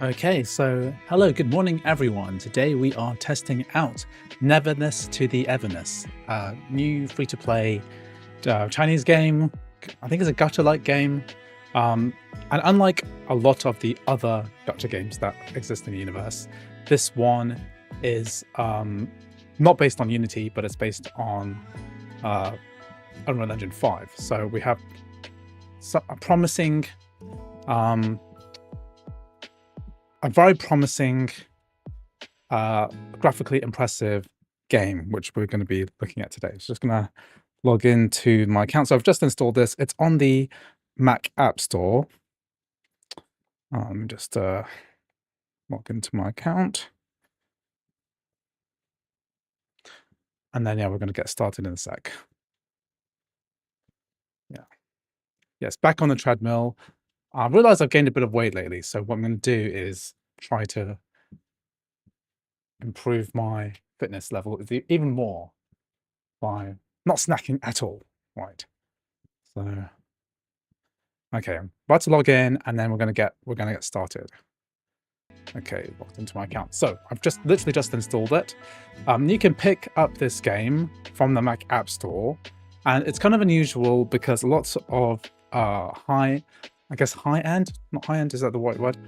Okay, so hello, good morning, everyone. Today we are testing out Neverness to the Everness, a new free-to-play Chinese game. I think it's a gacha-like game. And unlike a lot of the other gacha games that exist in the universe, this one is not based on Unity, but it's based on Unreal Engine 5. So we have a promising a very promising, graphically impressive game, which we're going to be looking at today. So just going to log into my account. So I've just installed this. It's on the Mac App Store. Just log into my account. And then, yeah, we're going to get started in a sec. Yeah. Yes, back on the treadmill. I realize I've gained a bit of weight lately, so what I'm going to do is try to improve my fitness level even more by not snacking at all, right? So, okay, I'm about to log in, and then we're gonna get started. Okay, logged into my account. So I've literally just installed it. You can pick up this game from the Mac App Store, and it's kind of unusual because lots of high-end, not high-end, is that the right word?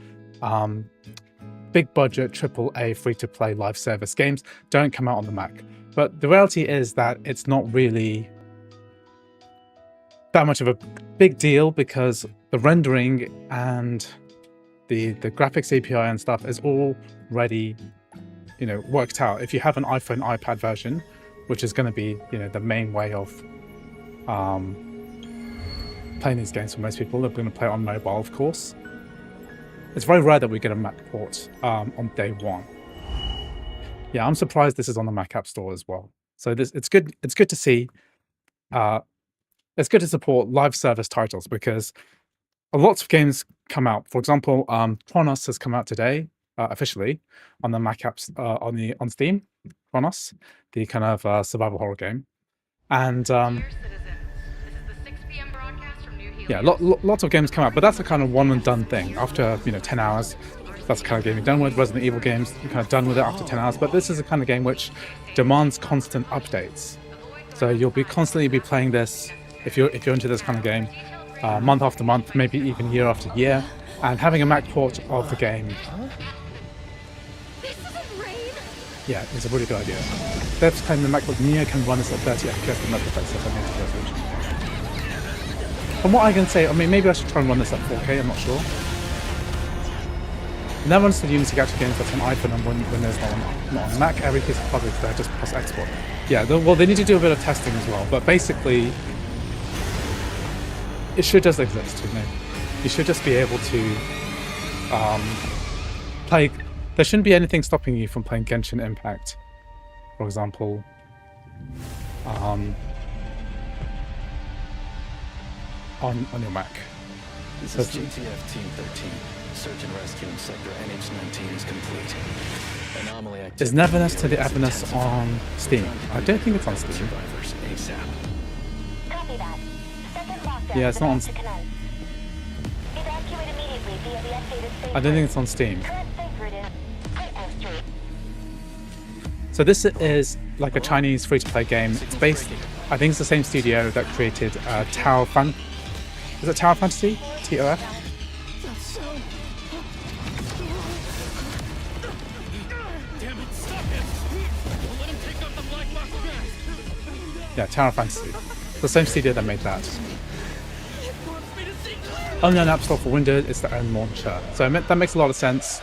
Big budget AAA free-to-play live service games don't come out on the Mac. But the reality is that it's not really that much of a big deal because the rendering and the graphics API and stuff is already, worked out. If you have an iPhone, iPad version, which is going to be, the main way of playing these games for most people, they're going to play it on mobile, of course. It's very rare that we get a Mac port on day one. Yeah, I'm surprised this is on the Mac App Store as well. So it's good. It's good to see. It's good to support live service titles because lots of games come out. For example, Kronos has come out today officially on the Mac apps on Steam. Kronos, the kind of survival horror game, and yeah, lots of games come out, but that's a kind of one and done thing. After 10 hours, that's the kind of game you're done with. Resident Evil games, you're kind of done with it after 10 hours. But this is a kind of game which demands constant updates. So you'll be constantly playing this if you're into this kind of game, month after month, maybe even year after year. And having a Mac port of the game, yeah, is a really good idea. Devs claim the MacBook Neo can run this at 30 FPS and not affect resolution. From what I can say, I mean, maybe I should try and run this at 4K, I'm not sure. Never understood Unity gacha games that's on iPhone and when there's not on Mac. Every piece of hardware is there, just press export. Yeah, well, they need to do a bit of testing as well, but basically, it should just exist, You should just be able to play. There shouldn't be anything stopping you from playing Genshin Impact, for example. On your Mac. This is GTF Team 13. Search and rescue in sector NH19 is complete. Anomaly activity. Is Neverness to the Everness on Steam? I don't think it's on Steam. Survivors ASAP. Copy that. Second lockdown. Yeah, it's not on. Evacuate immediately via the updated safe I don't think it's on Steam. Current safe route is Greatness Street. So this is like a Chinese free-to-play game. It's based. I think it's the same studio that created Tower Fan. Is it Tower Fantasy? TOF? Yeah, Tower Fantasy. The same studio that made that. Only on App Store for Windows, it's their own launcher. So that makes a lot of sense.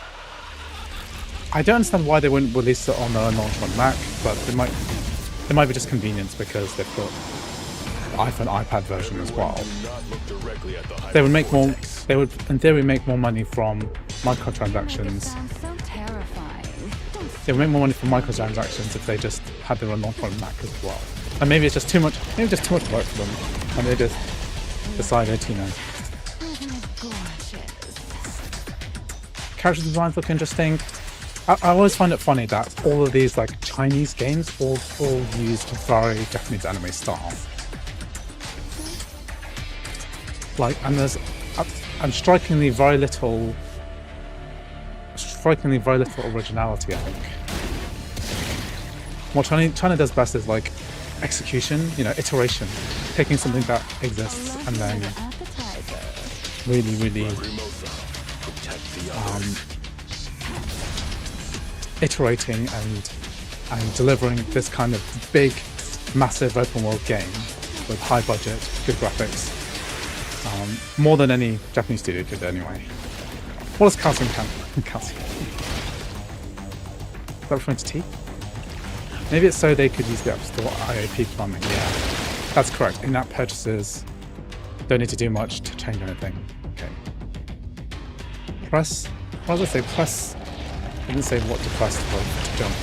I don't understand why they wouldn't release it on their own launcher on Mac, but it might be just convenience because they've got the iPhone, iPad version as well. They would make more. They would, in theory, make more money from microtransactions. They would make more money from microtransactions if they just had their own launcher on Mac as well. And maybe it's just too much. Maybe just too much work for them, and they just decided, Character designs look interesting. I always find it funny that all of these like Chinese games all use a very Japanese anime style. Like, and there's strikingly very little strikingly very little originality, I think. What China does best is like execution, you know, iteration, taking something that exists and then really iterating and delivering this kind of big, massive open world game with high budget, good graphics, more than any Japanese studio could anyway. What is calcium? Calcium. Is that referring to tea? Maybe it's so they could use the App Store IAP plumbing. Yeah, that's correct. In-app purchases don't need to do much to change anything. Okay. Press. What does it say? Press. It didn't say what to press to jump.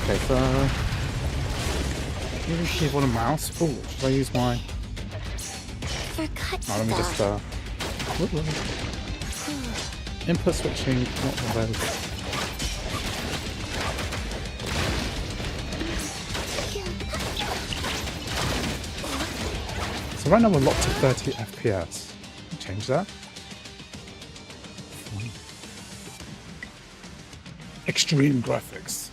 Okay, so maybe keyboard and mouse. Oh, should I use my? Let me just input switching not available. So right now we're locked to 30 FPS. Change that. Extreme graphics.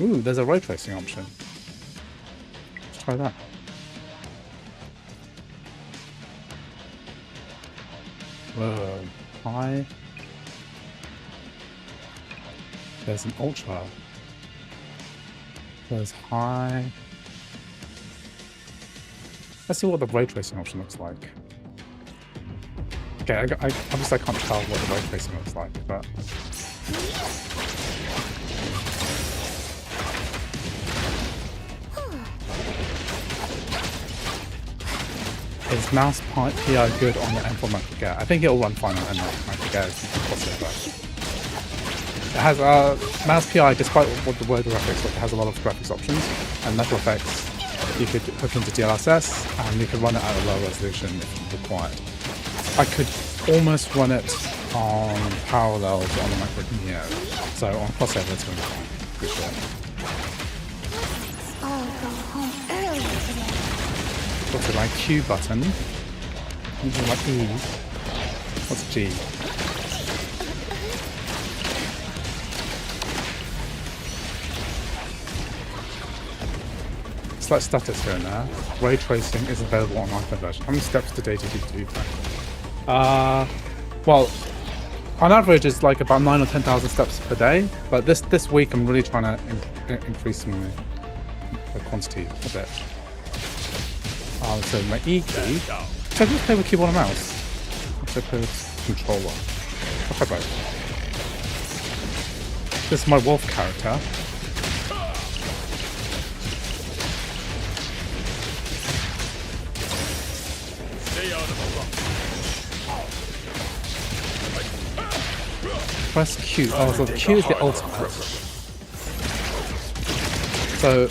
Ooh, there's a ray tracing option. Let's try that. Whoa, high. There's an ultra. There's high. Let's see what the ray tracing option looks like. Okay, obviously I can't tell what the ray tracing looks like, but is mouse PI good on the M4 MacBook Air? I think it'll run fine on MacBook Air. It has mouse PI, despite what the word graphics, it has a lot of graphics options and metal effects. You could hook into DLSS and you could run it at a low resolution if required. I could almost run it on parallels on the MacBook Neo, so on crossover it's going to be fine, for sure. What's it like? Q button. Something like E. What's G? Slight status here and there. Ray tracing is available on iPhone version. How many steps today did you do? Well, on average it's like about 9 or 10,000 steps per day, but this week I'm really trying to increase the quantity a bit. So my E key. Should I just play with keyboard and mouse? Should I play with controller? I'll try both. This is my wolf character. Press Q. Oh, so Q is the ultimate. So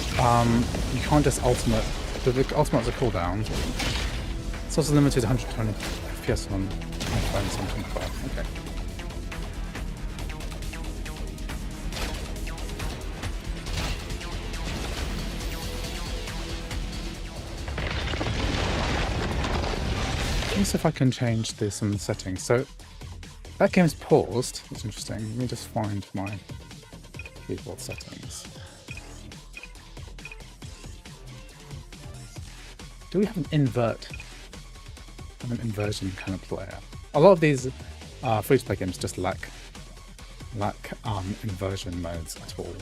you can't just ultimate. The ultimate's a cooldown. It's also limited to 120 FPS on iPhone 725. Okay. Let me see if I can change some settings. So that game's paused. That's interesting. Let me just find my keyboard settings. Do we have an inversion kind of player? A lot of these free-to-play games just lack inversion modes at all.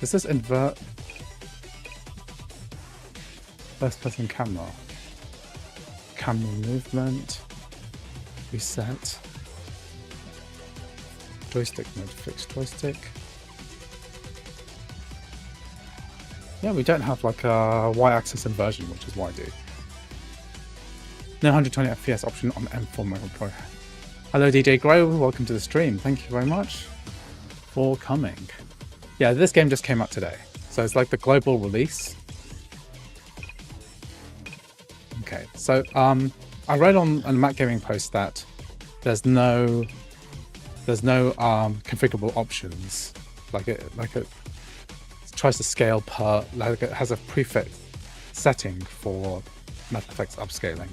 Does this invert first-person camera? Camera movement, reset. Joystick mode, fixed joystick. Yeah, we don't have like a Y-axis inversion, which is what I do. No 120 FPS option on M4 MacBook Pro. Hello DJ Grow, welcome to the stream. Thank you very much for coming. Yeah, this game just came out today, so it's like the global release. Okay, so I read on a Mac Gaming post that there's no configurable options, like a tries to scale per, like it has a prefix setting for Matter Effects upscaling.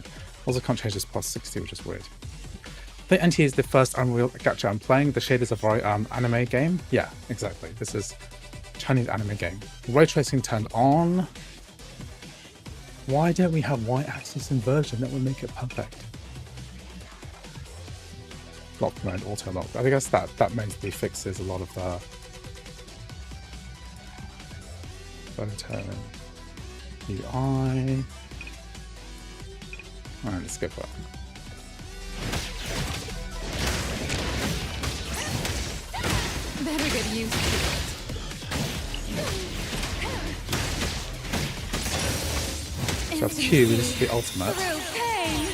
Also can't change this past 60, which is weird. I think NT is the first Unreal gacha I'm playing. The shaders are very anime game. Yeah, exactly. This is Chinese anime game. Ray tracing turned on. Why don't we have y-axis inversion? That would make it perfect. Lock mode, auto lock. I guess that mostly fixes a lot of the photo UI. Alright, let's go for it. Better get used to it. So that's Q, this is the ultimate. Through pain.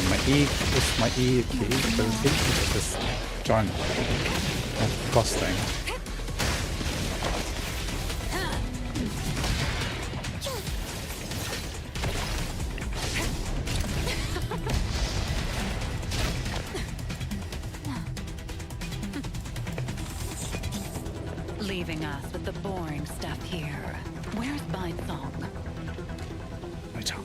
My E is my E key, so it's this giant boss thing. Leaving us with the boring stuff here. Where's Bine Song? Later.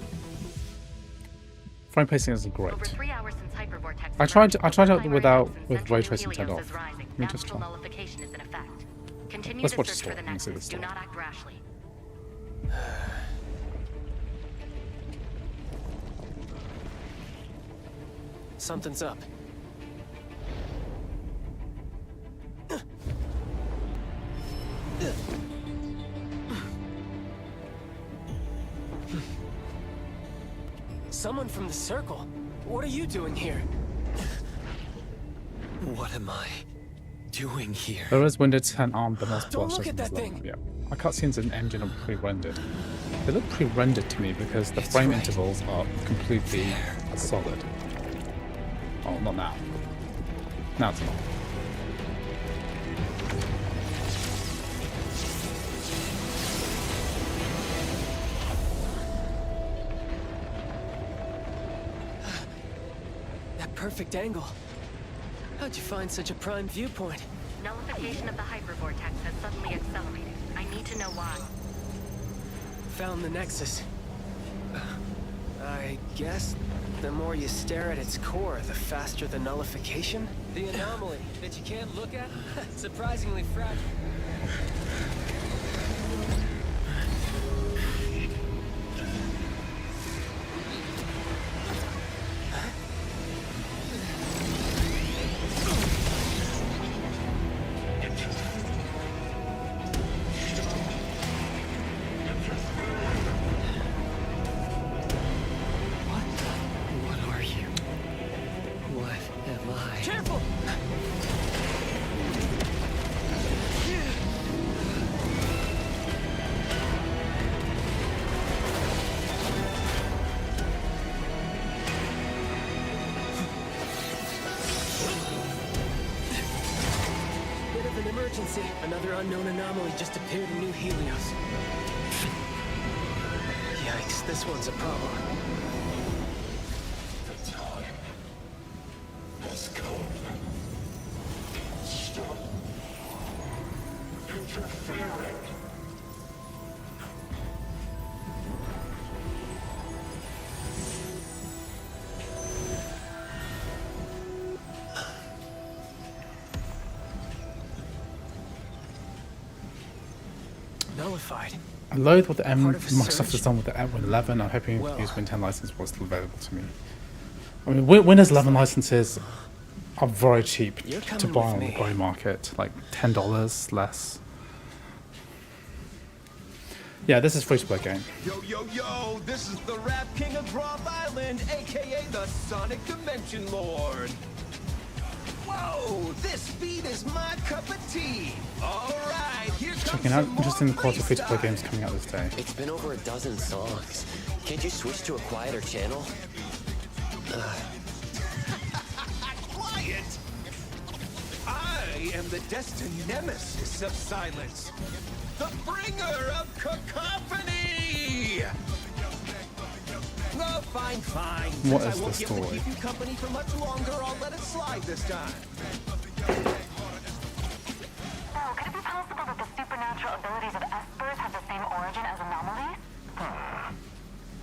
Frame pacing isn't great. Over 3 hours since hypervortex. I tried it Primary without index in with central ray tracing turned Helios off. is rising. Let me just Magical try. nullification is in effect. Continue Let's to watch the search for story. the Let me see the nexus. Do story. not act rashly. Something's up. Someone from the circle. What are you doing here? What am I doing here? There is window to turn on, but not Don't look at that thing. Yeah. My cutscenes in engine are pre-rendered. They look pre-rendered to me because the frame right. intervals are completely solid. Oh, not now. Now it's not. That perfect angle. How'd you find such a prime viewpoint? Nullification of the hypervortex has suddenly accelerated. I need to know why. Found the nexus. I guess the more you stare at its core, the faster the nullification. The anomaly that you can't look at? Surprisingly fragile. What are you? What am I? Careful! Bit of an emergency. Another unknown anomaly just appeared in New Helios. Yikes, this one's a problem. The time has come. Stop interfering. Nullified. I loathe what the Part of a Microsoft has surge? done with the Win 11. I'm hoping Well. use Win 10 license was still available to me. I mean, Windows 11 licenses are very cheap You're to coming buy with on the me. grey market, like $10 less. Yeah, this is free to play game. Yo, yo, yo, this is the Rap King of Drop Island, aka the Sonic Dimension Lord. Whoa, this beat is my cup of tea. All right, here comes Checking out some more interesting quality free to play freestyle. games coming out this day. It's been over a dozen songs. Can't you switch to a quieter channel? Quiet! I am the destined nemesis of silence, the bringer of cacophony. Oh, fine, fine. What Since is I won't the be able to story? keep you company for much longer, I'll let it slide this time. could it be possible that the supernatural abilities of espers have the same origin as anomalies?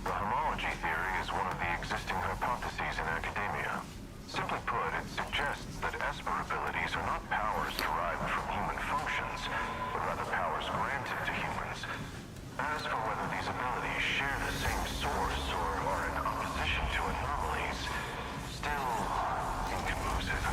The homology theory is one of the existing hypotheses in academia. Simply put, it suggests that esper abilities are not powers derived from human functions, but rather powers granted to humans. As for whether these abilities share the same source or are in opposition to anomalies, still inconclusive.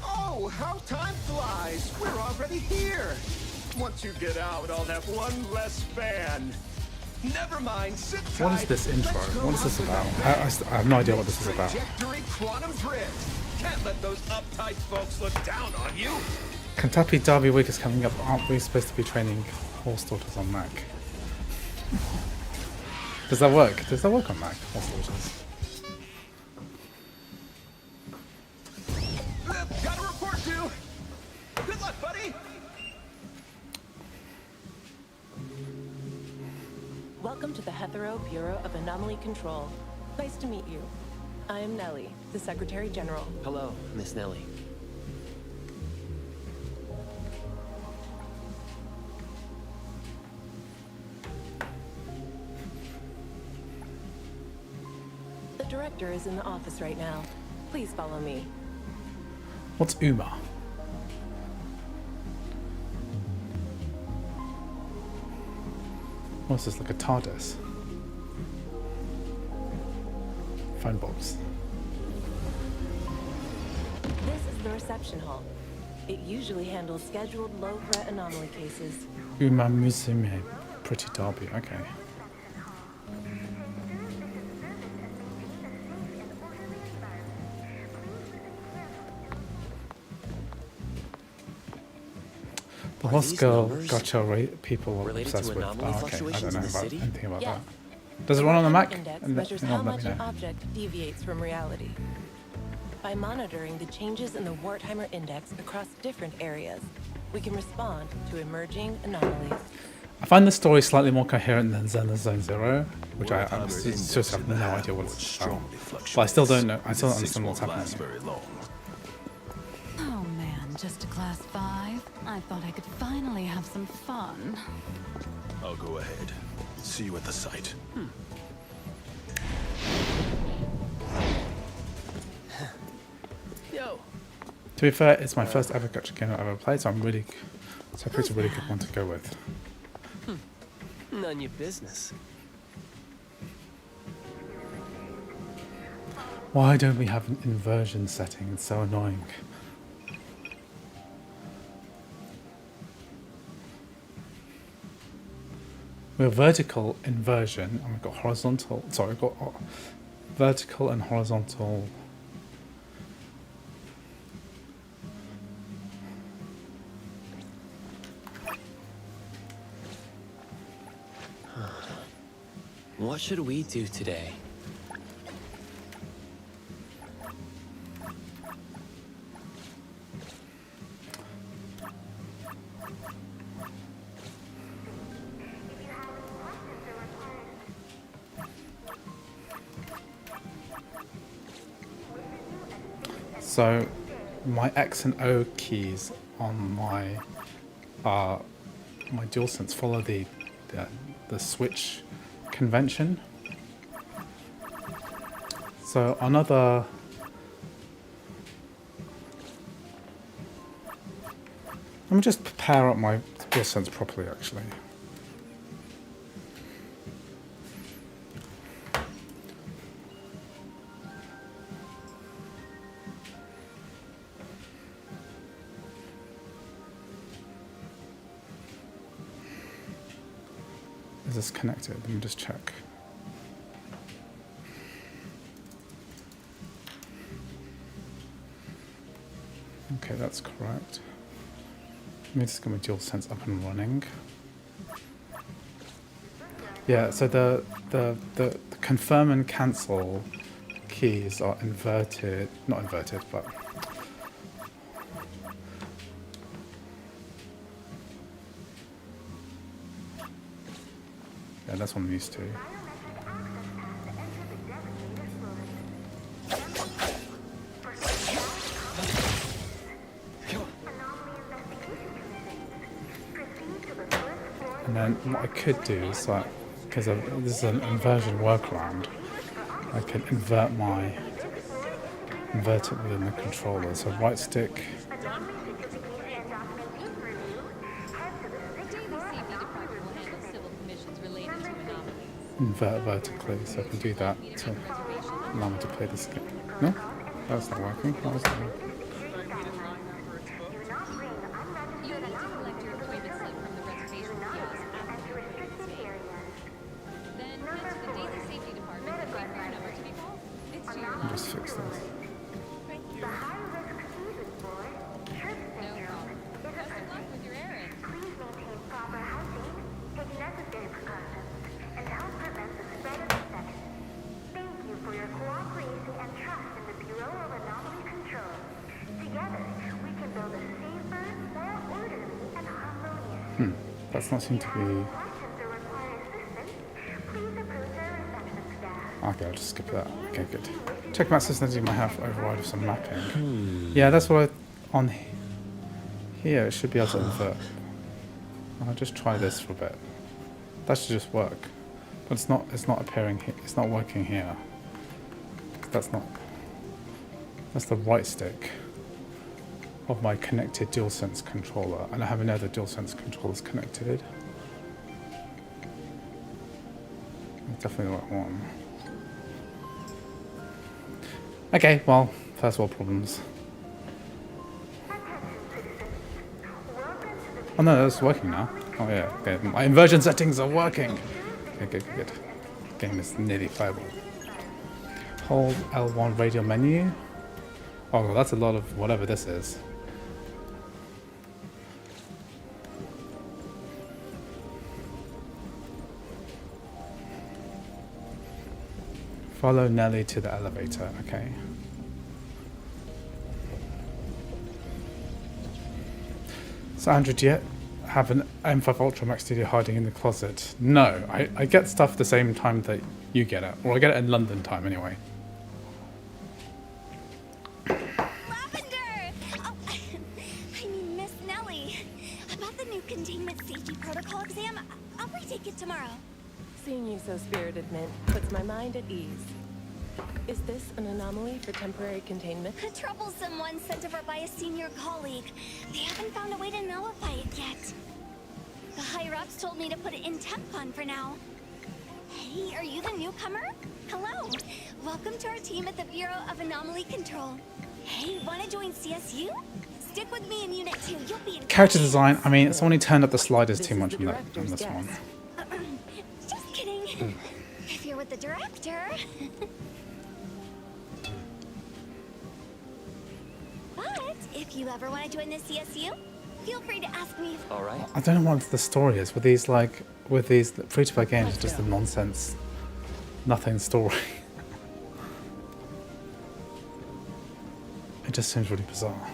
Oh, how time flies! We're already here! Once you get out, I'll have one less fan. Never mind, sit tight. What is this intro? Let's go What is this up about? with I have no idea what this is about. Trajectory quantum drift. Can't let those uptight folks look down on you. Kentucky Derby Week is coming up. Aren't we supposed to be training horse daughters on Mac? Does that work? Does that work on Mac? Horse daughters. Got a report due. Good luck, buddy. Welcome to the Hetero Bureau of Anomaly Control. Nice to meet you. I am Nellie, the Secretary General. Hello, Miss Nellie. The director is in the office right now. Please follow me. What's UMA? What's this, like a TARDIS? Phone box. This is the reception hall. It usually handles scheduled low-threat anomaly cases. UMA Musume. Pretty Derby, okay. The horse these girl numbers gotcha people are related obsessed to with. anomaly Oh, okay, I fluctivations don't know in the about city? anything about Yes. that. Does it run on the Mac? Index And measures hang how on, let much me an know. object deviates from reality. By monitoring the changes in the Wertheimer index across different areas, we can respond to emerging anomalies. I find the story slightly more coherent than Zelda Zone Zero, which I just have no idea what it's about. But I still don't know. I still don't understand what's happening. Very long. Oh man, just a class 5? I thought I could finally have some fun. I'll go ahead. See you at the site. Yo. To be fair, it's my first ever gacha game I've ever played, so I picked a really good one to go with. None your business. Why don't we have an inversion setting? It's so annoying. We're vertical inversion, and we've got horizontal. Sorry, we've got vertical and horizontal. What should we do today? So, my X and O keys on my DualSense follow the switch convention. So another let me just pair up my DualSense properly actually. Is this connected? Let me just check. Okay, that's correct. Let me just get my DualSense up and running. Yeah, so the confirm and cancel keys are inverted, not inverted, but yeah, that's what I'm used to. And then what I could do is like, because this is an inversion workaround, I can invert it within the controller. So right stick. Invert vertically, so I can do that to allow me to play this game. No? That's not working. Why is that working? I'll just fix this. That's not seem to be... Okay, I'll just skip that. Okay, good. Check Mac system might have override of some mapping. Yeah, that's what on here it should be able to invert. I'll just try this for a bit. That should just work. But it's not appearing here. It's not working here. That's the right stick of my connected DualSense controller, and I have another DualSense controllers connected. Definitely the right one. Okay, well, first world problems. Oh no, that's working now. Oh yeah, okay. My inversion settings are working. Okay, good. Game is nearly playable. Hold L1 radio menu. Oh, well, that's a lot of whatever this is. Follow Nelly to the elevator, okay. So Andrew, do you have an M5 Ultra Max Studio hiding in the closet? No, I get stuff the same time that you get it, or I get it in London time anyway. Lavender! Oh, I mean Miss Nelly. About the new containment safety protocol exam, I'll retake it tomorrow. Seeing you so spirited, Mint, puts my mind at ease. Is this an anomaly for temporary containment? A troublesome one sent over by a senior colleague. They haven't found a way to nullify it yet. The higher-ups told me to put it in TempCon for now. Hey, are you the newcomer? Hello. Welcome to our team at the Bureau of Anomaly Control. Hey, wanna join CSU? Stick with me in Unit 2. You'll be in Character design, I mean, it's only turned up the sliders too much on this one. Just kidding. If you're with the director. But if you ever want to join the CSU, feel free to ask me. All right. I don't know what the story is with these free-to-play games. It's just a nonsense, nothing story. It just seems really bizarre.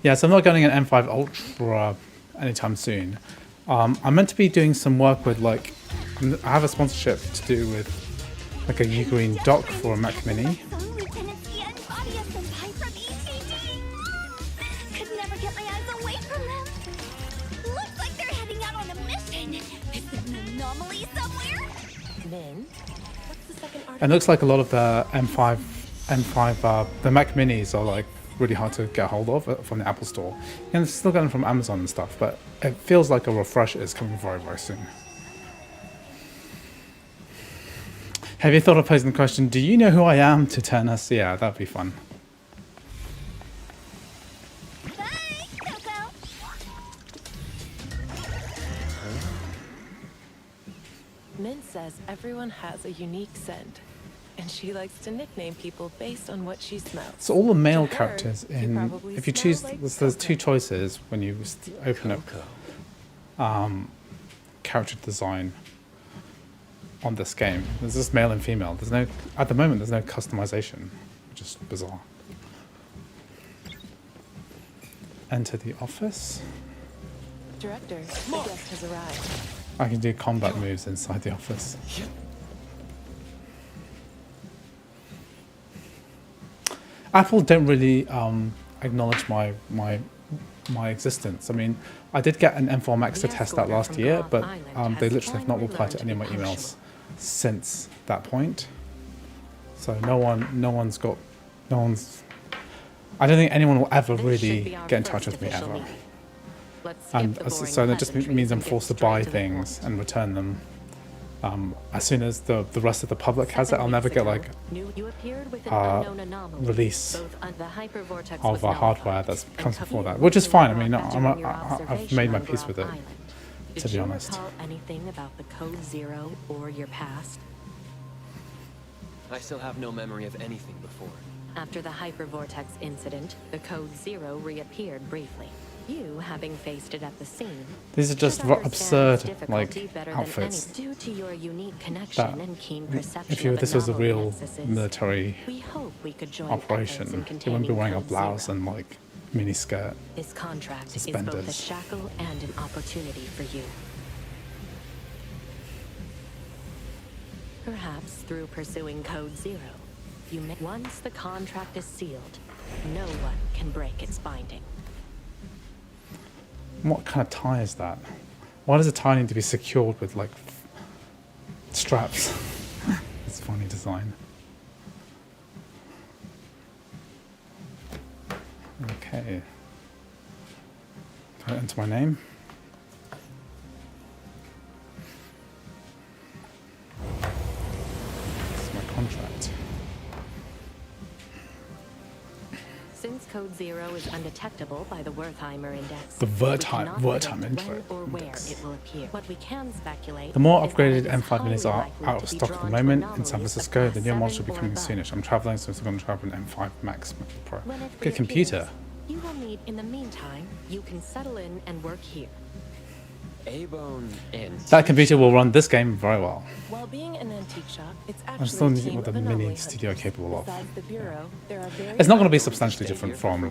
Yeah, so I'm not getting an M5 Ultra anytime soon. I'm meant to be doing some work with I have a sponsorship to do with like a Ugreen dock for a Mac Mini. Could never get my eyes away from them. Looks like they're heading out on a mission. Is it an anomaly somewhere? Min, what's the second article? It looks like a lot of the M5, the Mac Minis are like really hard to get hold of from the Apple Store. And it's still getting from Amazon and stuff, but it feels like a refresh is coming very, very soon. Have you thought of posing the question, do you know who I am to Tennis? Yeah, that'd be fun. Bye, Coco. Min says everyone has a unique scent, and she likes to nickname people based on what she smells. So all the male To her, characters you in, probably if you smell choose, like there's two Coco. choices when you open up character design on this game. There's just male and female. There's no, at the moment, there's no customization, which is bizarre. Enter the office. Director, the guest has arrived. I can do combat moves inside the office. Apple don't really acknowledge my my existence. I mean, I did get an M4 Max to test that last year, but they literally have not replied to any of my emails since that point. So no one's. I don't think anyone will ever really get in touch with me ever. And so that just means I'm forced to buy things and return them. As soon as the rest of the public has it, I'll never get like release of hardware that comes before that, which is fine. I mean, I've made my peace with it, to be honest. Did you recall anything about the Code Zero or your past? I still have no memory of anything before. After the hypervortex incident, the Code Zero reappeared briefly. You, having faced it at the scene, these are just absurd, like, outfits. Due to your unique connection and keen perception if this was a real nexuses, military we hope we could join operation, you wouldn't be wearing a blouse and like mini skirt. This contract suspenders. is both a shackle and an opportunity for you. Perhaps through pursuing Code Zero, you may. Once the contract is sealed, no one can break its binding. What kind of tie is that? Why does a tie need to be secured with like straps? It's a funny design. Okay. Can I enter my name? This is my contract. Since Code Zero is undetectable by the Wertheimer Index, The Wertheimer Index. or where it will appear. What we can speculate. The more is that upgraded it is M5 minis are highly out of likely to be stock at the drawn to moment in anomalies San of Francisco. The class new models 7 will be coming or soonish. I'm traveling, so I'm going to travel an M5 Max MacBook Pro. When it Good computer. reappears, you will need. In the meantime, you can settle in and work here. Eibon and That computer will run this game very well. While being an antique shop, it's I'm actually still a need team what of the mini anomaly studio hunters. capable of. Besides the bureau, there are very It's not going to be substantially different from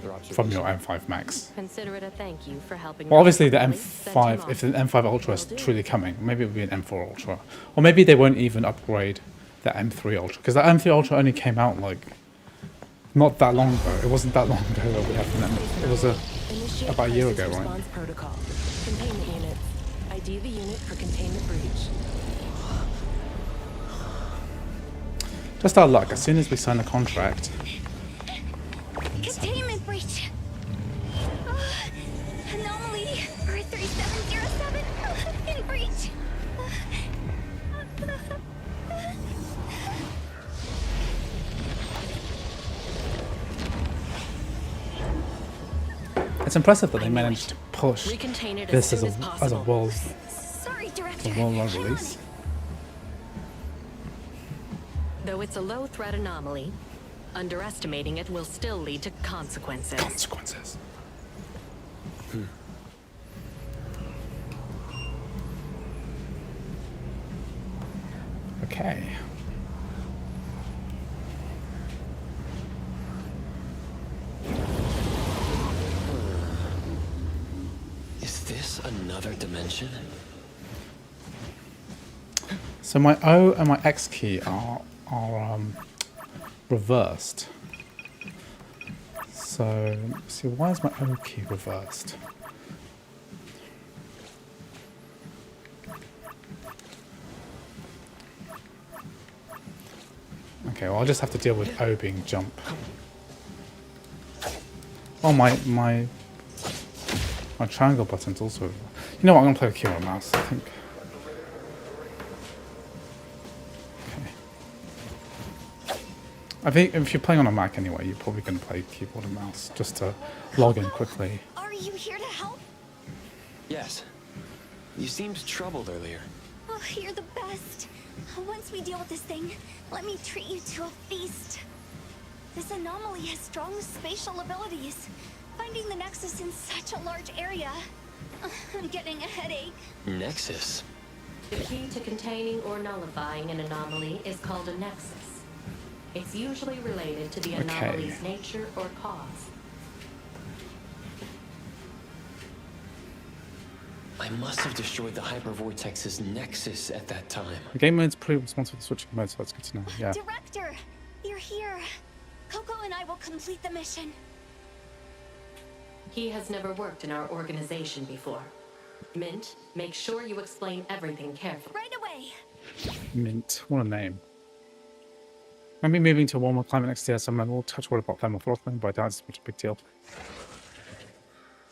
your M5 Max. Consider it a thank you for helping. Well, obviously the Anomaly. Send him M5, off. if the M5 Ultra is truly coming, maybe it will be an M4 Ultra. Or maybe they won't even upgrade the M3 Ultra, because the M3 Ultra only came out like not that long ago. It wasn't that long ago that we had an M. It was Initiate about a year crisis ago, right? response protocol. Containment units. ID the unit for containment breach. just our luck. As soon as we sign the contract, Containment breach. Anomaly 3707 in breach. it's impressive that they managed to push Recontain it this as as soon a as as a possible. world Sorry, Director. worldwide Hang on. release. Though it's a low-threat anomaly, underestimating it will still lead to consequences. Consequences. Okay. Is this another dimension? So my O and my X key are reversed. So let's see, why is my O key reversed? Okay, well I'll just have to deal with O being jump. Oh, my triangle button's also. You know what? I'm gonna play with keyboard and mouse. I think. Okay. I think if you're playing on a Mac anyway, you're probably gonna play keyboard and mouse just to log in quickly. Are you here to help? Yes. You seemed troubled earlier. Oh, you're the best. Once we deal with this thing, let me treat you to a feast. This anomaly has strong spatial abilities. Finding the Nexus in such a large area. I'm getting a headache. Nexus? The key to containing or nullifying an anomaly is called a nexus. It's usually related to the anomaly's nature or cause. I must have destroyed the hypervortex's nexus at that time. The game mode's pretty responsive to switching modes, so that's good to know. Yeah. Director, you're here. Coco and I will complete the mission. He has never worked in our organization before. Mint, make sure you explain everything carefully. Right away. Mint. What a name. Maybe moving to a warmer climate next year, some will touch water about thermal throttling, but I doubt it's such a big deal.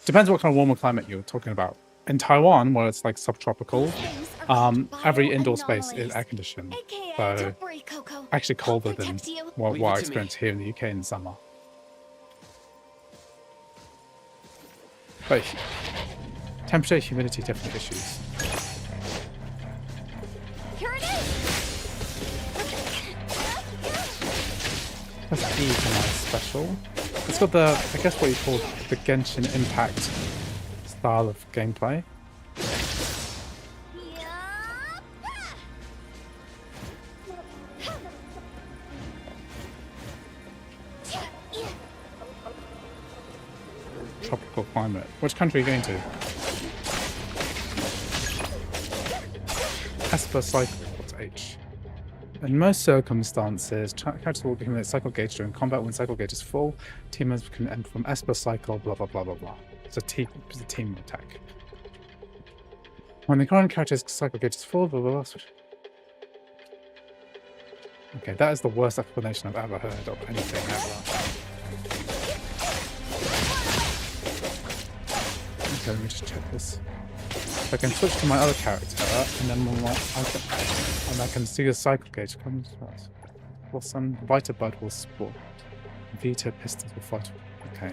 Depends what kind of warmer climate you're talking about. In Taiwan, where it's like subtropical, every indoor space is air conditioned. So Don't worry, Coco. actually colder I'll than protect you. what Leave it I to experience me. here in the UK in summer. But temperature, humidity, different issues. Here it is. That's E for my special. It's got the, I guess what you call the Genshin Impact style of gameplay. Tropical climate. Which country are you going to? Esper cycle. What's H? In most circumstances, characters will accumulate cycle gauge during combat. When cycle gauge is full, team members can end from Esper cycle, blah blah blah blah blah. It's a team attack. When the current character's cycle gauge is full, blah blah blah. Okay, that is the worst explanation I've ever heard of anything ever. Okay, let me just check this. I can switch to my other character, and then I can see the cycle gauge comes first. Blossom, Vita Bud will spawn. Vita Pistons will fight. Okay.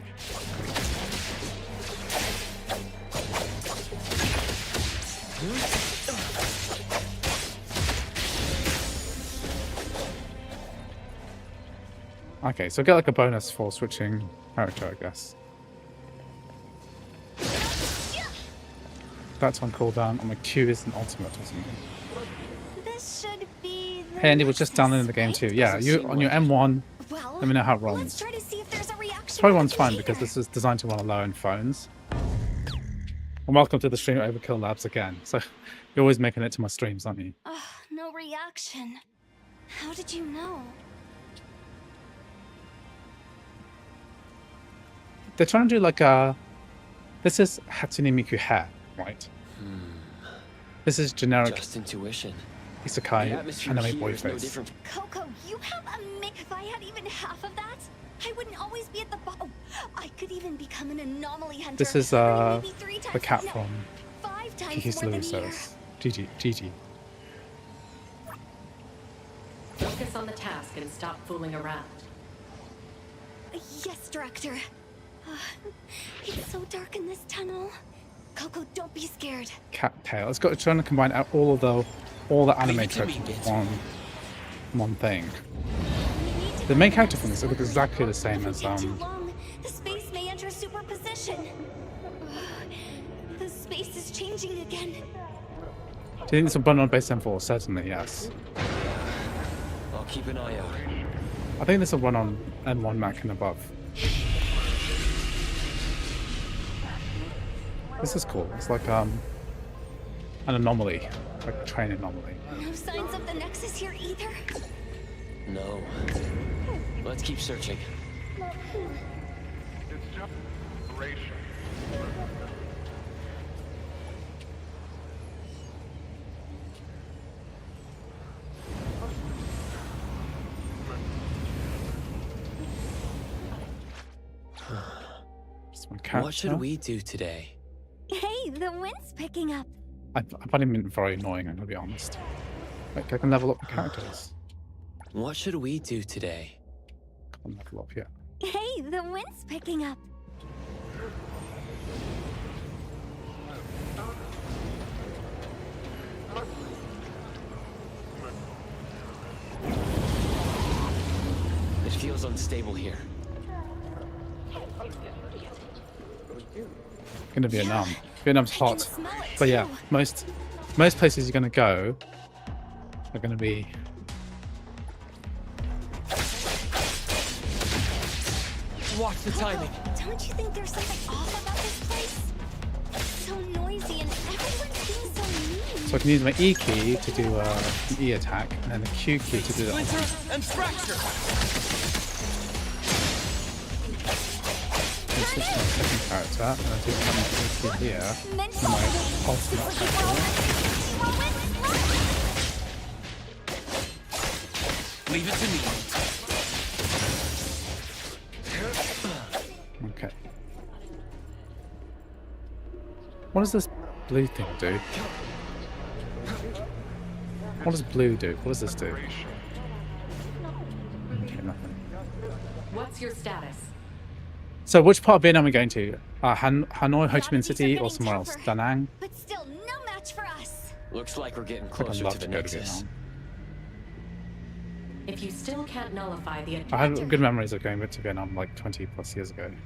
Okay, so get like a bonus for switching character, I guess. That's on cooldown, and my Q is an ultimate or something. This should be the Hey, Andy was just downloading the game too. Yeah, you on your M1. Well, Let me know how it let's runs. try to see if there's a reaction. Probably runs from the fine because computer. this is designed to run on low-end phones. And welcome to the stream Overkill Labs again. So you're always making it to my streams, aren't you? Ugh, no reaction. How did you know? They're trying to do like a. This is Hatsune Miku hair, right? This is generic Just intuition. The isekai atmosphere anime here boy is no face. different. Coco, you have a mic. If I had even half of that, I wouldn't always be at the bottom. I could even become an anomaly hunter. This is or maybe 3 the times, cat no, from 5 times Kiki's more than Lewis here. says. GG. Focus on the task and stop fooling around. Yes, Director. It's so dark in this tunnel. Coco, don't be scared. Cat tail. It's got trying to combine out all the anime Leave it to tropes me, into Bit. one thing. The main character from this looks exactly the same as Too long. The space may enter superposition. The space is changing again. Do you think this will run on base M4? Certainly, yes. I'll keep an eye out. I think this will run on M1 Mac and above. This is cool. It's like an anomaly, like a train anomaly. No signs of the Nexus here either. No. Let's keep searching. It's just operation. Just one character. What should we do today? Hey, the wind's picking up. I find him very annoying, I'm gonna be honest. Like, I can level up the characters. What should we do today? Can't level up yet. Hey, the wind's picking up. It feels unstable here. Gonna Vietnam. Vietnam's I can hot. smell it But yeah, too. most places you're gonna go are gonna be. Watch the timing. Don't you think there's something off about this place? It's so noisy and everyone's being so mean. So I can use my E key to do an E attack, and then the Q key to do the Splinter and fracture. switch to my second character, and I do something here. Mental. My ultimate character. Leave it to me. Okay. What does this blue thing do? What does blue do? What does this do? Okay, nothing. What's your status? So which part of Vietnam are we going to? Hanoi, Ho Chi Minh City, or somewhere else? Da Nang? But still, no match for us. Looks like we're getting I think I'd closer love to to the go to Nexus. Vietnam. If you still can't nullify the I have good memories of going to Vietnam like 20 plus years ago. Only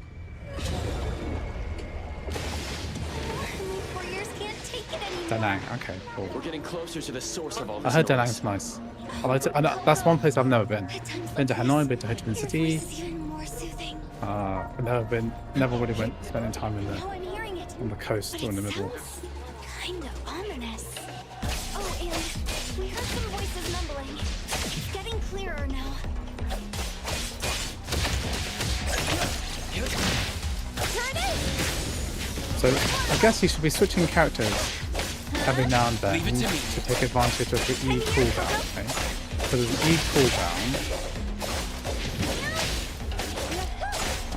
4 years can't take it anymore. Da Nang, okay, cool. We're getting closer to the source of all I this heard Da noise. Nang's nice. I like to, that's one place I've never been. Been to Hanoi, been to Ho Chi Minh Your City. voice is even more soothing. Never really went spending time in Now I'm hearing it. on the coast But or in the it middle. sounds kind of ominous. Oh, and we heard some voices mumbling. It's getting clearer now. Here it is! So I guess you should be switching characters every now and then Leave it to me. to take advantage of the E cooldown. Okay? So there's an E cooldown.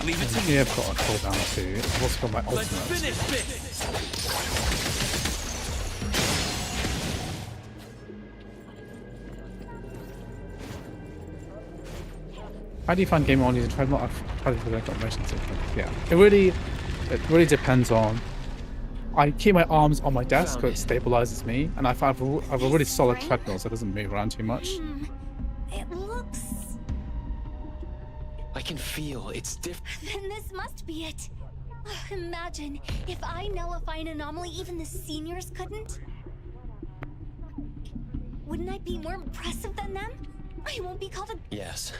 Leave it to me. Yeah, I've got a cooldown too. I've also got my Let's ultimate. finish this. How do you find game on using trade? I've tried to do motion sickness. Yeah, it really depends on. I keep my arms on my desk, so it stabilizes me, and I have a really solid treadmill, so it doesn't move around too much. It looks... I can feel it's different. Then this must be it. Imagine if I nullify an anomaly even the seniors couldn't. Wouldn't I be more impressive than them? I won't be called a... Yes.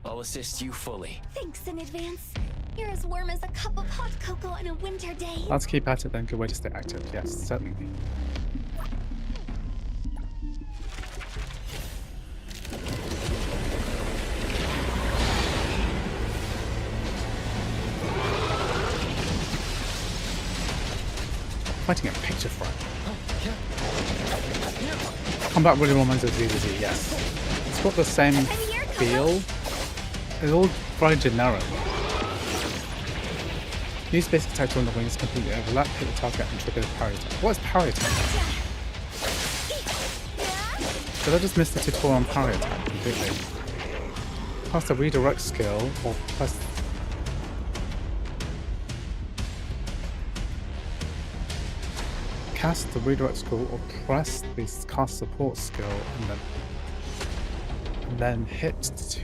I'll assist you fully. Thanks in advance. You're as warm as a cup of hot cocoa on a winter day. Let's keep at it then. Good way to stay active. Yes, certainly. Fighting a picture frame. Combat really reminds us of DBZ, yes. It's got the same feel. It's all very generic. Use basic attack on the wings, completely overlap, hit the target and trigger the parry attack. What is parry attack? Did I just miss the tutorial on parry attack completely? Cast a redirect skill or press... Cast the redirect skill or press the cast support skill and then hit the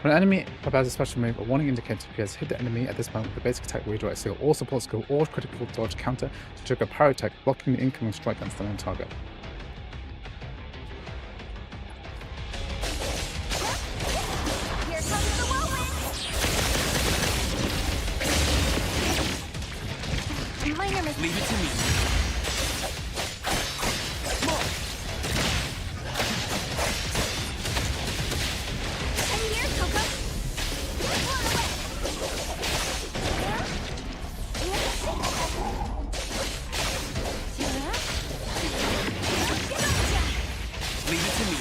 When an enemy applies a special move, a warning indicator appears. Hit the enemy at this moment with the basic attack, redirect skill, or support skill, or critical dodge counter to trigger parry attack, blocking the incoming strike and stunning target. Here comes the whirlwind! Minor mistake. Leave it to me. And here's Coco. Leave it to me.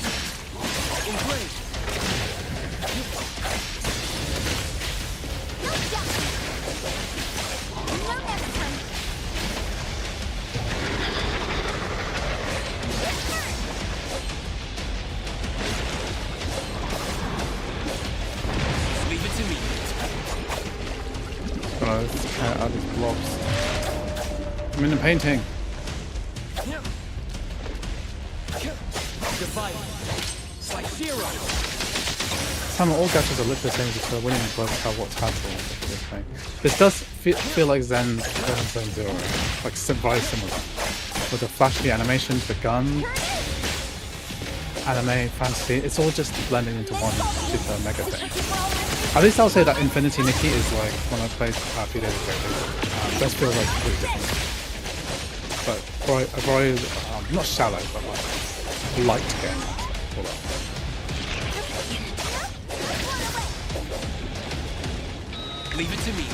Engage. No next time. Leave it to me. Let's cut out these blobs. I'm in the painting. Divide. Like zero. Some all gadgets are literally the same as each other. Winning both have what's helpful. This does feel like Zen Zero, like very similar, with the flashy animations, the gun, anime, fantasy. It's all just blending into one super mega thing. At least I'll say that Infinity Nikki is like when I played a few days ago. It does feel like completely different, but very not shallow, but like light game. Leave it to me.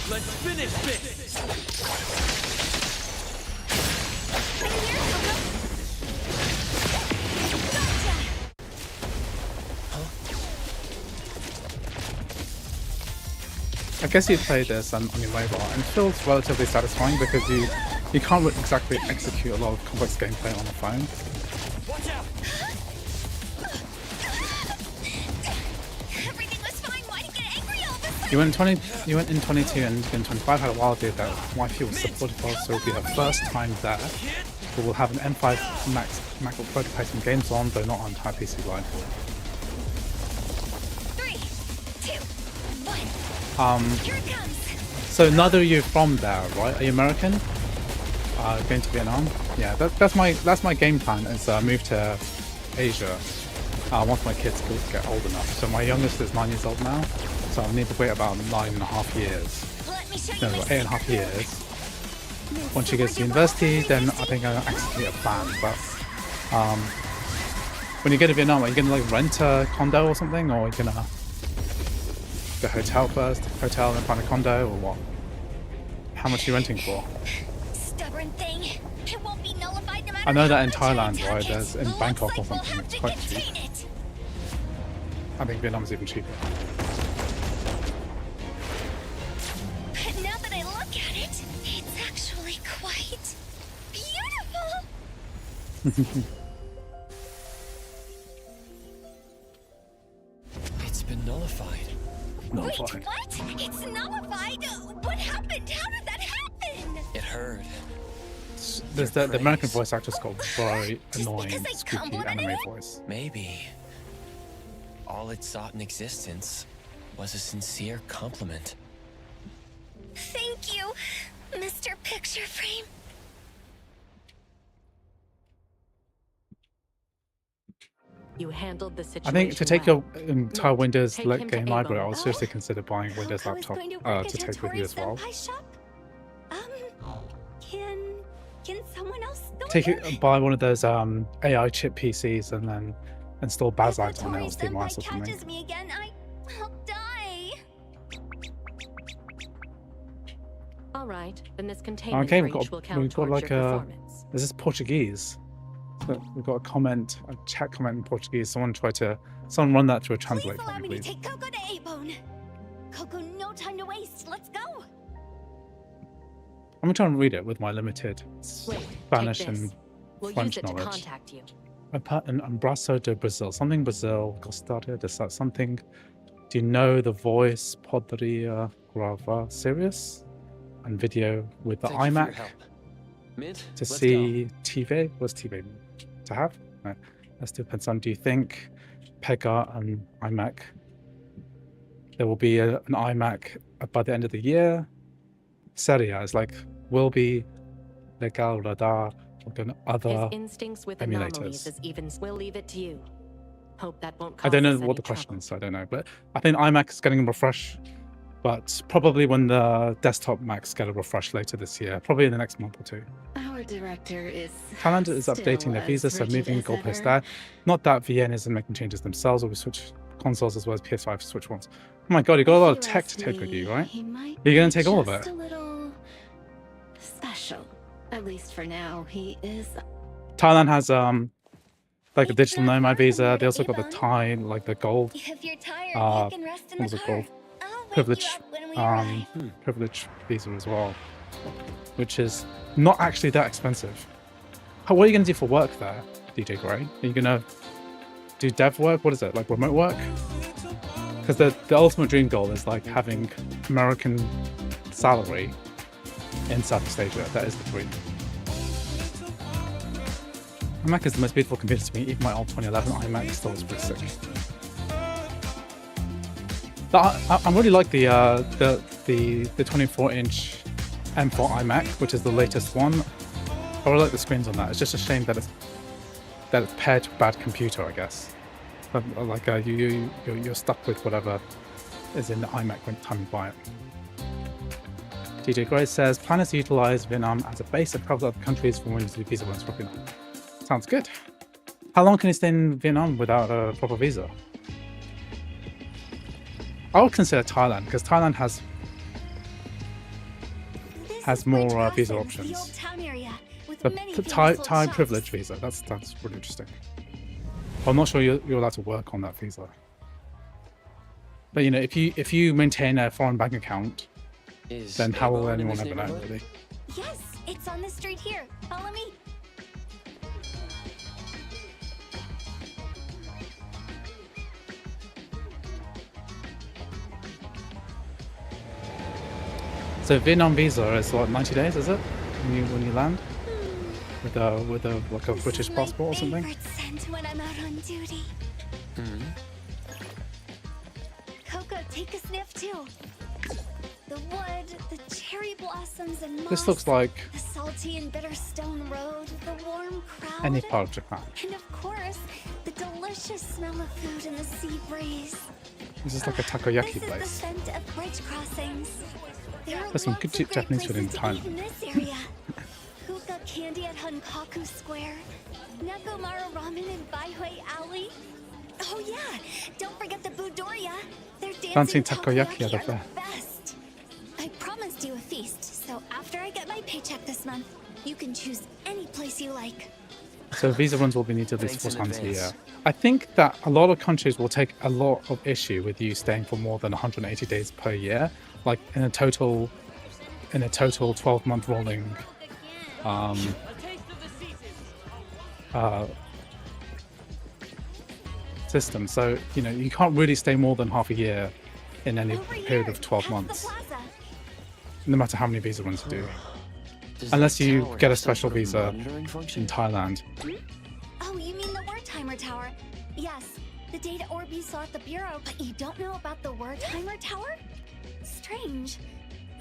Let's finish this! I guess you play this on your mobile, and it feels relatively satisfying because you can't exactly execute a lot of complex gameplay on the phone. Watch out! Everything was fine. Why did you get angry all of a sudden? You went in 22 and in 25 had a wild day that Wi-Fi was supported well, so it'll be her first time there. But we'll have an M5 Max MacBook Pro to play some games on, though not on entire PC Live. 3, 2, 1. Here it comes. So neither of you from there, right? Are you American? Going to Vietnam? Yeah, that's my game plan. Is move to Asia once my kids get old enough. So my youngest is 9 years old now, so I'll need to wait about 9.5 years. Let me show you No, my 8.5 secret. years. Once she gets to university, then I think I'll actually get a plan. But when you get to Vietnam, are you gonna like rent a condo or something, or are you gonna go hotel first, hotel and find a condo, or what? How much are you renting for? Stubborn thing. It won't be nullified no matter I know that how in much I Thailand, attack right? it. There's in Looks Bangkok or like we'll something. have It's to quite cheap. contain it. I think Vietnam's even cheaper. But now that I look at it, it's actually quite beautiful. It's been nullified. Wait, what? It's nullified? What happened? How did that happen? It heard. There's the American voice actor's got very annoying, because I spooky complimented anime it? voice. Maybe. All it sought in existence was a sincere compliment. Thank you, Mr. Picture Frame. You handled the I situation. think to take your well. entire Windows Take him to game library, I Eibon. would seriously consider buying a Windows I was laptop going to work to at take with you as well. Senpai shop. Can someone else go there? Buy one of those AI chip PCs and then install Baslines on it or If Steam Senpai OS or something. catches me again, I'll die. All right, then this containment Okay, breach will count we've got towards like your a. performance. This is Portuguese. So we've got a chat comment in Portuguese. Someone run that through a Please translate allow for me, me to please. take Coco to Eibon. Coco, no time to waste. Let's go. I'm gonna try and read it with my limited Wait, Spanish take this. and We'll French use it to knowledge. contact you. Abraço de Brazil. Something Brazil. Gostaria de something. Do you know the voice Podria gravar serious and video with the Thank you for your iMac help. Mint, to let's see TV? What's TV to have? No. Let's do Pensan. Do you think Pega and iMac? There will be an iMac by the end of the year. Seria is like will be legal radar or other. His instincts with emulators. anomalies is even. We'll leave it to you. Hope that won't cause I don't know us what any the question trouble. is, so I don't know. But I think iMac is getting a refresh, but probably when the desktop Macs get a refresh later this year, probably in the next month or two. Our director is. Thailand is still updating their as visa, so rigid moving as goalposts ever. there. Not that VN isn't making changes themselves, or we switch consoles as well as PS5 Switch ones. Oh my god, you got a lot of If you tech ask to take with me, you, right? He might You're gonna be take all of just it. A little special, at least for now. He is. Thailand has like a It's digital not nomad far from visa. here They to also got the Eibon. Thai, like the gold If you're tired, Uh, you can rest in what was the it car. called? I'll wake Privilege, you up when we arrive. privilege visa as well, which is not actually that expensive. What are you gonna do for work there, DJ Gray? Are you gonna do dev work? What is it, like remote work? Because the ultimate dream goal is like having American salary in Southeast Asia. That is the dream. iMac is the most beautiful computer to me. Even my old 2011 iMac still is pretty sick. But I really like the 24-inch M4 iMac, which is the latest one. I really like the screens on that. It's just a shame that it's paired to a bad computer, I guess. But like you're stuck with whatever is in the iMac when time you buy it. DJ Gray says, plan is to utilize Vietnam as a base and travel to other countries from Windows visa when it's probably not. Sounds good. How long can you stay in Vietnam without a proper visa? I would consider Thailand because Thailand has more visa options. The Thai privilege visa. That's really interesting. I'm not sure you're allowed to work on that visa. But you know, if you maintain a foreign bank account, then how will anyone ever know, really? Yes, it's on the street here. Follow me. So Vietnam visa is what, 90 days, is it? When you land? With a like a British passport or something? Favorite scent when I'm out on duty. Coco, take a sniff too. The wood, the cherry blossoms and moss. This looks like the salty and bitter stone road, the warm crowd. any part of Japan. And of course, the delicious smell of food in the sea breeze. This is like a takoyaki This place. is the scent of bridge crossings. There's some good Japanese food in Thailand. In this area. Hookah candy at Hankaku Square. Nakomaru ramen in Baihui Alley. Oh yeah, don't forget the Budoria. Their Dancing dancing takoyaki takoyaki out of are there. the best. I promised you a feast, so after I get my paycheck this month, you can choose any place you like. So visa runs will be needed at least 4 Thanks in times a year. advance. I think that a lot of countries will take a lot of issue with you staying for more than 180 days per year, like in a total 12-month rolling system. So you know you can't really stay more than half a year in any Over here, period of 12 past the months, plaza. no matter how many visa runs you do, Does unless the you tower get a have some special sort of visa monitoring function? in Thailand. Oh, you mean the Wertheimer Tower? Yes, the data orb you saw at the Bureau, but you don't know about the Wertheimer Tower? Strange.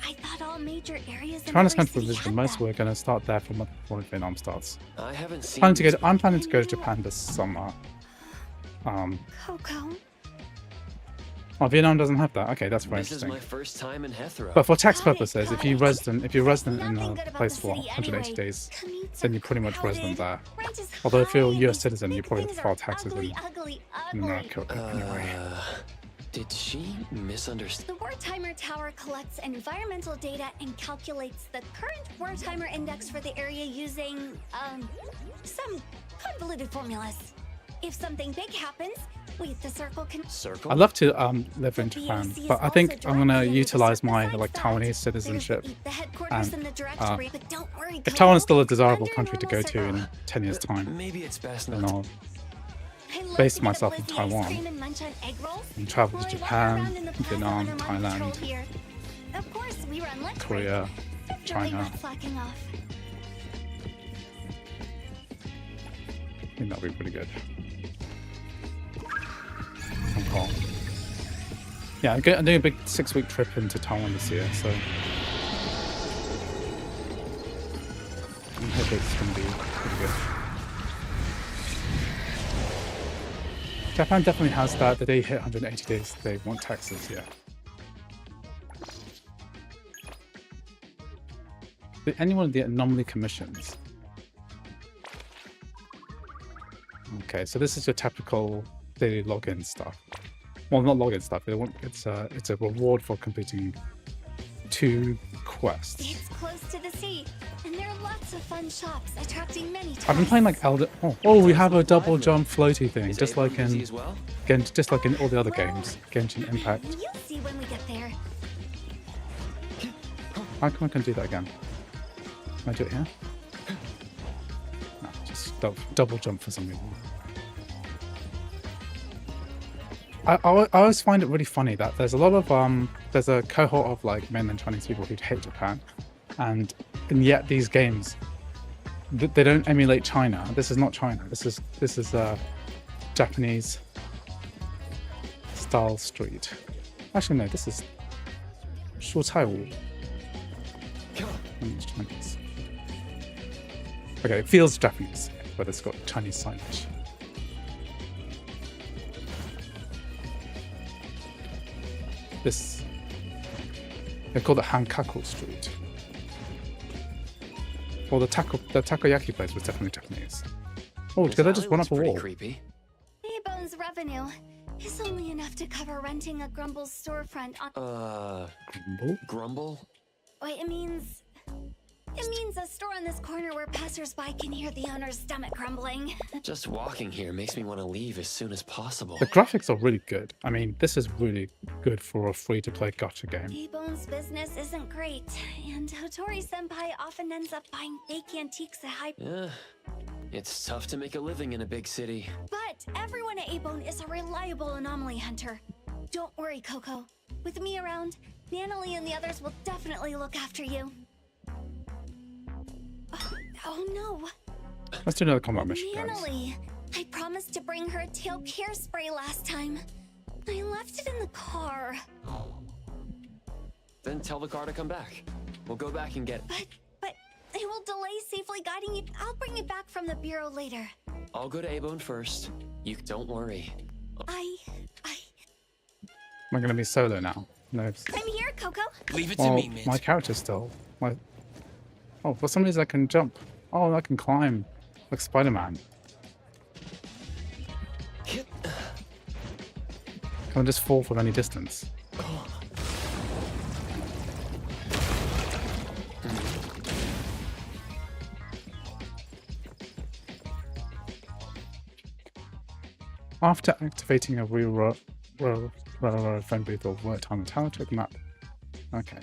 I thought all major areas in China's every country city visit had most. that. We're going to start there for a month before Vietnam starts. I haven't seen. I'm these planning to go to Japan this summer. Coco. Oh, Vietnam doesn't have that. Okay, that's very This is interesting. my first time in Hethro. But for tax Got it, purposes, if got you're it. resident in Nothing a good about place the for city 180 anyway. days, Commutes then are you're pretty much crowded. resident there. Rent is Although if you're a high, US citizen, you big probably have to things file are taxes ugly, in ugly, America anyway. Did she misunderstand? The Wertheimer Tower collects environmental data and calculates the current Wertheimer index for the area using, some convoluted formulas. If something big happens, we at the Circle can... Circle? I'd love to live in The Japan, BAC is but I think also I'm going to directly under the utilize Circle. my Besides like that, Taiwanese there's citizenship. the headquarters and, and the directory, but don't worry, If Coco. Taiwan's still a desirable Under country to go normal to in circle. 10 years' time, Maybe it's best then not. I'll I love base to get myself a in blizzy ice Taiwan cream and munch on egg rolls. and travel while to I walk Japan, around in the plaza Vietnam, under mind control Thailand, here. Of course, we run lunch break. Korea, Definitely China. not slacking off. I think that'll be pretty good. Hong Kong. Yeah, I'm doing a big 6-week trip into Taiwan this year, so I hope it's going to be pretty good. Japan definitely has that. The day you hit 180 days, they want taxes, yeah. Anyone of the Anomaly commissions? Okay, so this is your typical daily login stuff. Well, not login stuff. It's a reward for completing 2 quests. It's close to the sea, and there are lots of fun shops attracting many tourists. I've been playing like Elder. Oh, we have a double jump floaty thing, Is just Eibon like busy in as well? just like in all the other games. Genshin Impact. You'll see when we get there. How come I can do that again? Can I do it here? No, just double jump for some reason. I always find it really funny that there's a lot of there's a cohort of like mainland Chinese people who hate Japan, and yet these games they don't emulate China. This is not China. This is Japanese style street. Actually no, this is Shucaiwu. It's Chinese. Okay, it feels Japanese, but it's got Chinese signage. This, they call it Hankaku Street. Well, the takoyaki place was definitely Japanese. Oh, This did I just alley run looks up a pretty wall? creepy. Eibon's revenue is only enough to cover renting a Grumble's storefront on. Grumble? Wait, it means a store on this corner where passersby can hear the owner's stomach grumbling. Just walking here makes me want to leave as soon as possible. The graphics are really good. I mean, this is really good for a free-to-play gacha game. Eibon's business isn't great, and Hotori-senpai often ends up buying fake antiques at high. Yeah, it's tough to make a living in a big city. But everyone at Eibon is a reliable anomaly hunter. Don't worry, Coco. With me around, Anomaly and the others will definitely look after you. Oh no. Let's do another combat mission, guys. Anomaly, I promised to bring her a tail care spray last time. I left it in the car. Then tell the car to come back. We'll go back and get it. But it will delay safely guiding you. I'll bring it back from the bureau later. I'll go to Eibon first. You don't worry. Am I going to be solo now? No. I'm here, Coco. Leave it Well, to me, Mint. my character's still. Oh, for some reason I can jump. Oh, I can climb. Like Spider-Man. Can I just fall from any distance? After activating a railroad phone booth or work time tower, check map. Okay.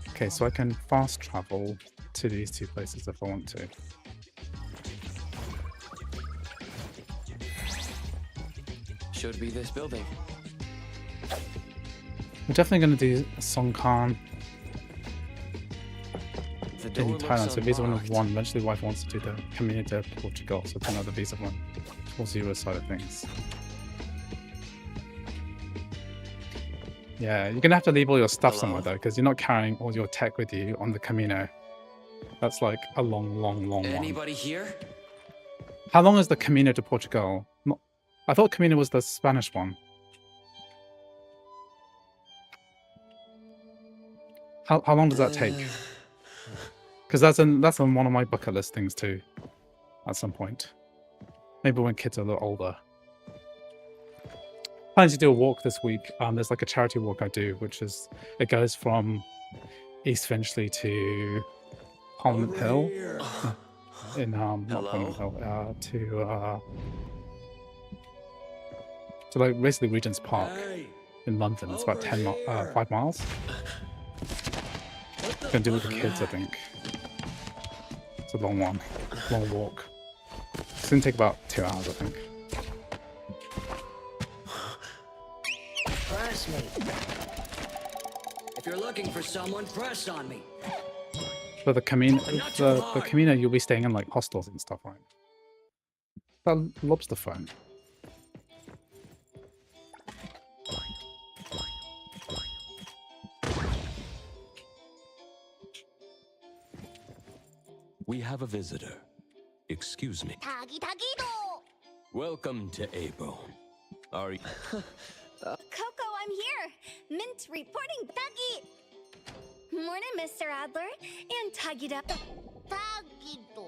Okay, so I can fast travel to these two places if I want to. Should be this building. We're definitely going to do a Songkran The in door Thailand. looks So visa one of unlocked. one. Eventually, wife wants to do the Camino to Portugal. So it's another visa one for zero side of things. Yeah, you're gonna have to leave all your stuff somewhere though, because you're not carrying all your tech with you on the Camino. That's like a long one. Anybody here? How long is the Camino to Portugal? I thought Camino was the Spanish one. How long does that take? Because that's on one of my bucket list things too. At some point, maybe when kids are a little older. Planning to do a walk this week. There's like a charity walk I do, which is it goes from East Finchley to Parliament Hill. In not Parliament Hill, to like basically Regent's Park in London. It's about 5 miles. Gonna do it with the kids, I think. It's a long one, long walk. It's gonna take about 2 hours, I think. Press me. If you're looking for someone, press on me. But the Camino, you'll be staying in like hostels and stuff, right? That lobster phone. We have a visitor. Excuse me. Welcome to Eibon. Are you... Coco, I'm here. Mint reporting. Tagi. Morning, Mr. Adler. And Tagida. Tagito.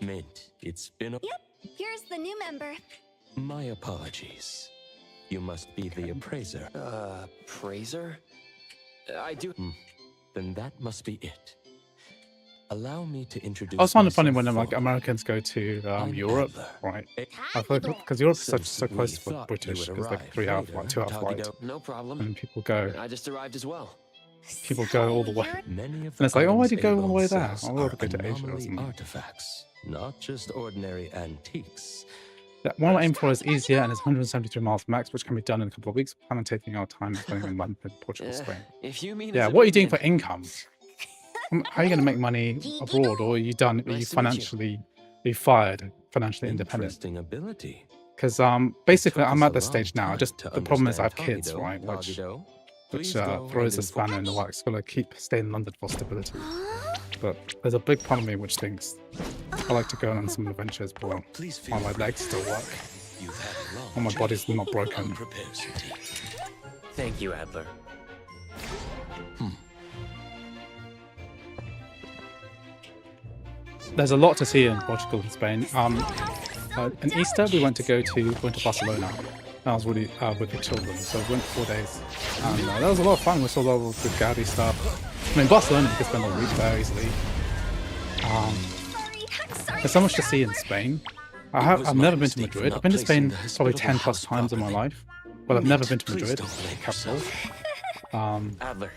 Mint, it's been a... Yep, here's the new member. My apologies. You must be the appraiser. Appraiser? I do... Then that must be it. Allow me to introduce I was finding it funny when myself like formally. Americans go to Europe, right? I thought because Europe is so close to British, it's like 2 hour flight, No problem. and people go I just arrived as well. all the way. Many of And it's like, oh, why'd you go all the Eibon way there? sells I want are to go to Asia or anomaly something. artifacts, not just ordinary antiques. Yeah, one I aim for is easier and is 173 miles max, which can be done in a couple of weeks. Plan on taking our time spending in London, Portugal, Spain. If you mean Yeah, as a what are you doing man- for income? How are you going to make money abroad, or are you done? Are you Nice to meet you. financially, are you fired, financially independent? Interesting ability. Because basically, Took I'm us at a this long stage now. time Just to the problem is I have understand kids, Tagido. right? Which Tagido, please go throws a and spanner in the works. Got to keep staying in London for stability. But there's a big part of me which thinks I like to go on some adventures, but Please while my feel legs still work, You've had a long while my body's journey. not broken. Prepare some tea. Thank you, Adler. there's a lot to see in Portugal and Spain. In Easter, we went to Barcelona. That was really with the children, so we went 4 days, and that was a lot of fun. We saw a lot of the Gaudi stuff. I mean, Barcelona, you could spend a week there easily. There's so much to see in Spain. I've never been to Madrid. I've been to Spain probably 10 plus times in my life, but I've never been to Madrid, the capital. Adler,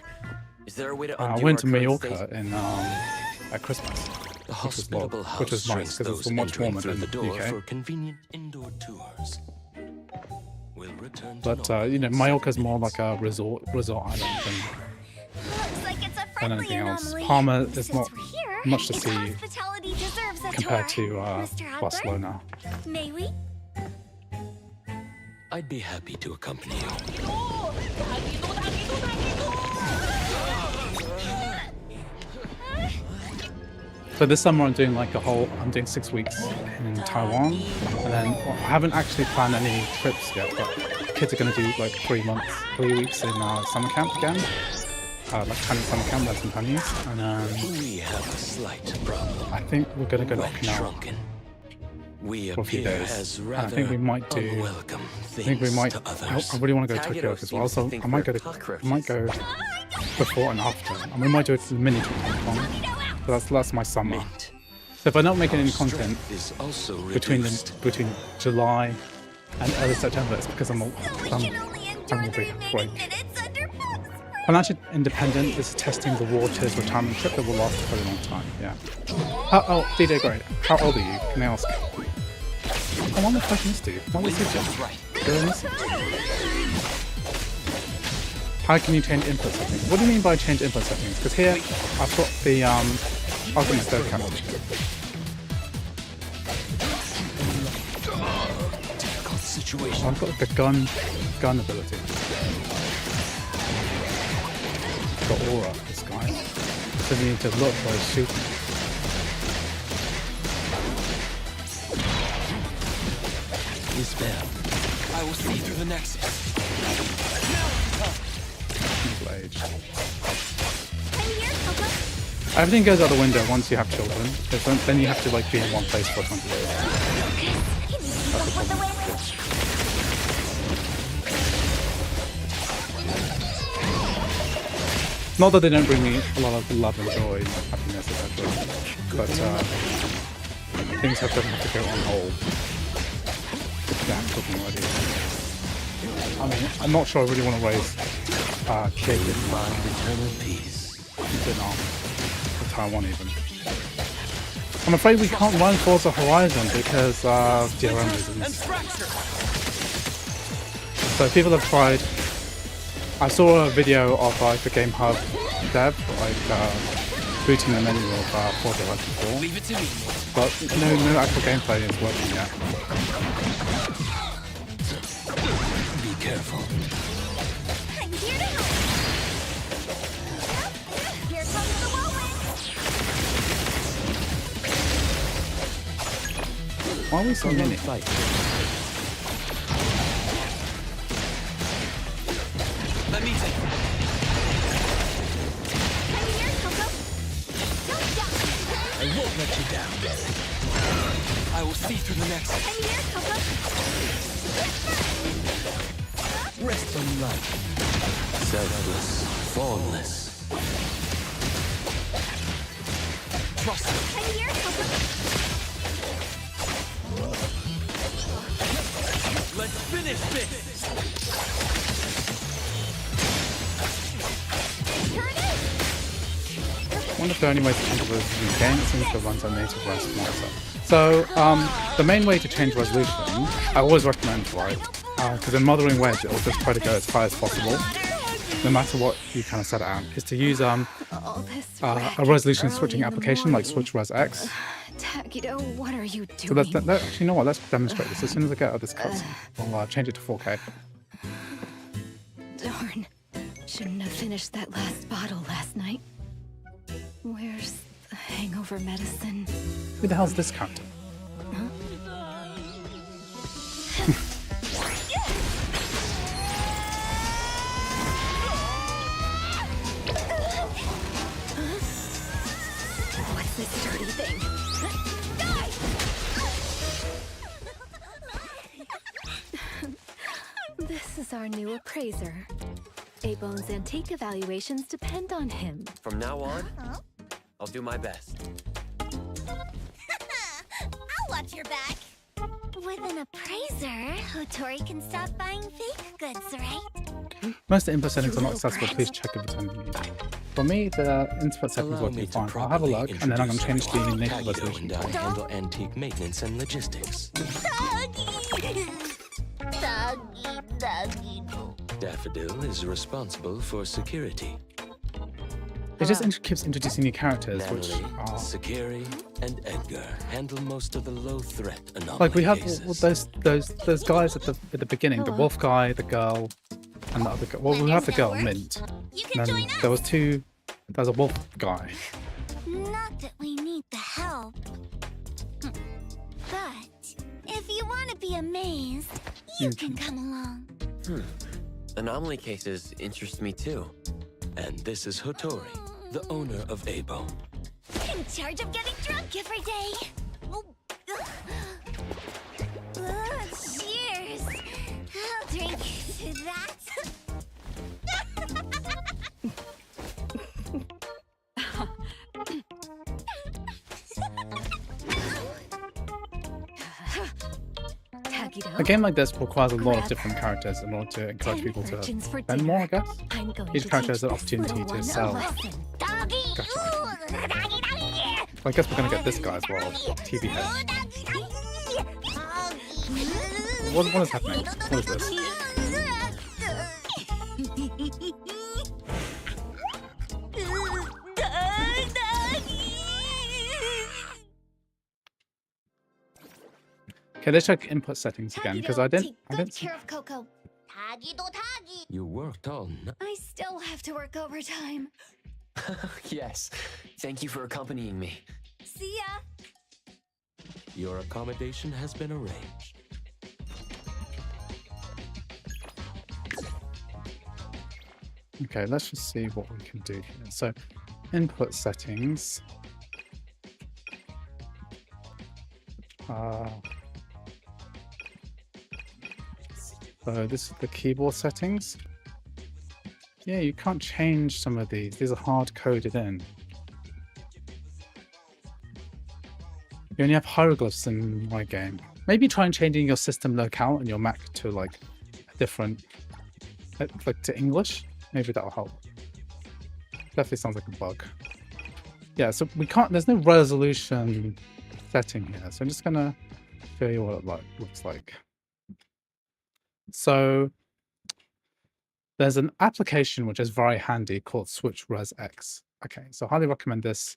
is there a way to I went to Mallorca in at Christmas, which was nice because it's much warmer than the UK. But you know, Mallorca's more like a resort island than anything else. Palma is not much to see compared to Barcelona. May we? I'd be happy to accompany you. So this summer I'm doing like I'm doing 6 weeks in Taiwan, and then I haven't actually planned any trips yet, but kids are going to do like 3 weeks in summer camp again. Like Chinese summer camp, that's in Chinese, and We have a slight problem. I think we're going to go to When Okinawa shrunken, we for a few appear days. as And I rather think we might do. unwelcome I think we things might. to I others. really want to go to Tokyo as well, so I might go before and after, and we might do a mini trip to Hong Kong. So that's my summer. So if I'm not making any content Is also between reduced. July and early September, it's because I'm having a big break. Financially independent is testing the waters retirement trip that will last for a long time. Yeah. Oh, DJ Great. How old are you? Can I ask? I wonder if I can miss you. What was it? How can you change input settings? What do you mean by change input settings? Because here I've got the I've got my third camera. Situation. I've got the gun ability. Got aura, this guy. So you need to look while he's shooting. Is bad. I will see through the nexus. Blade. Everything goes out the window once you have children, because then you have to like be in one place for 20 days. That's the problem. Not that they don't bring me a lot of love and joy and happiness, etc. But things have to go on hold. Yeah, talking already. I mean, I'm not sure I really want to raise kids in Eternal peace. Vietnam, or Taiwan even. I'm afraid we can't run Forza Horizon because of DRM reasons. So people have tried. I saw a video of like the Game Hub dev, like booting the menu of Forza Horizon 4, but no actual gameplay is working yet. Be careful. I'm here to help. Here comes the whirlwind. Why are we so many? Fight. Let me take it. I'm here, Coco. Don't stop. I won't let you down. I will see through the nexus. I'm here, Coco. Rest in light. Selfless. Formless. Trust me. I'm here, Coco. Let's finish this. Here it is. I wonder if there are any ways to change the resolution. The game seems to run on native resolution. So, the main way to change resolution, I always recommend, right? Because in Mothering Wedge, it'll just try to go as high as possible, no matter what you kind of set it at, is to use a resolution switching application like Switch Res X. Takido, what are you doing? So let's actually, you know what? Let's demonstrate this. As soon as I get out of this cutscene, I'll change it to 4K. Darn. Shouldn't have finished that last bottle last night. Where's the hangover medicine? Who the hell's this character? What's this dirty thing? is our new appraiser. Eibon's antique evaluations depend on him. From now on, I'll do my best. I'll watch your back. With an appraiser, Hotori can stop buying fake goods, right? Most of the input settings are not accessible. Please check if it's on you. For me, the input settings will be fine. I'll have a look, and then I'm going to change the native resolution. And I handle antique maintenance and logistics. Doggy! Daffodil is responsible for security. It just keeps introducing new characters, which are... Sakiri and Edgar handle most of the low-threat anomaly Like, we have cases. those guys at the beginning, the wolf guy, the girl, and the other guy. Well, we have the girl, Mint. And then there was a wolf guy. Not that we need the help. But if you want to be amazed, you can come along. Anomaly cases interest me too. And this is Hotori, the owner of Eibon. In charge of getting drunk every day. Cheers. I'll drink to that. A game like this requires a lot of different characters in order to encourage people to spend more, I guess. Each character has an opportunity to sell. Gotcha. I guess we're going to get this guy as well, TV head. What is happening? What is this? Okay, let's check input settings again, because I didn't care of Coco. You worked all night. I still have to work overtime. Yes. Thank you for accompanying me. See ya. Your accommodation has been arranged. Okay, let's just see what we can do here. So, input settings. So this is the keyboard settings. Yeah, you can't change some of these. These are hard coded in. You only have hieroglyphs in my game. Maybe try and changing your system locale on your Mac to like a different, like to English. Maybe that'll help. Definitely sounds like a bug. Yeah, so we can't. There's no resolution setting here, so I'm just gonna show you what it looks like. So there's an application which is very handy called Switch Res X. Okay, so I highly recommend this.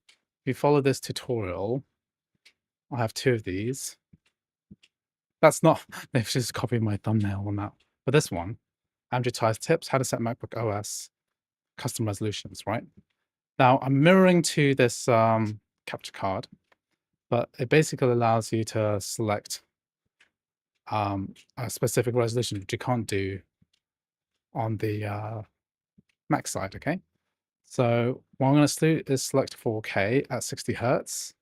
If you follow this tutorial, I have 2 of these. That's not, they've just copied my thumbnail on that. But this one, advertised tips, how to set MacBook OS custom resolutions, right? Now I'm mirroring to this capture card, but it basically allows you to select a specific resolution, which you can't do on the Mac side, okay? So what I'm going to do is select 4K at 60 Hertz.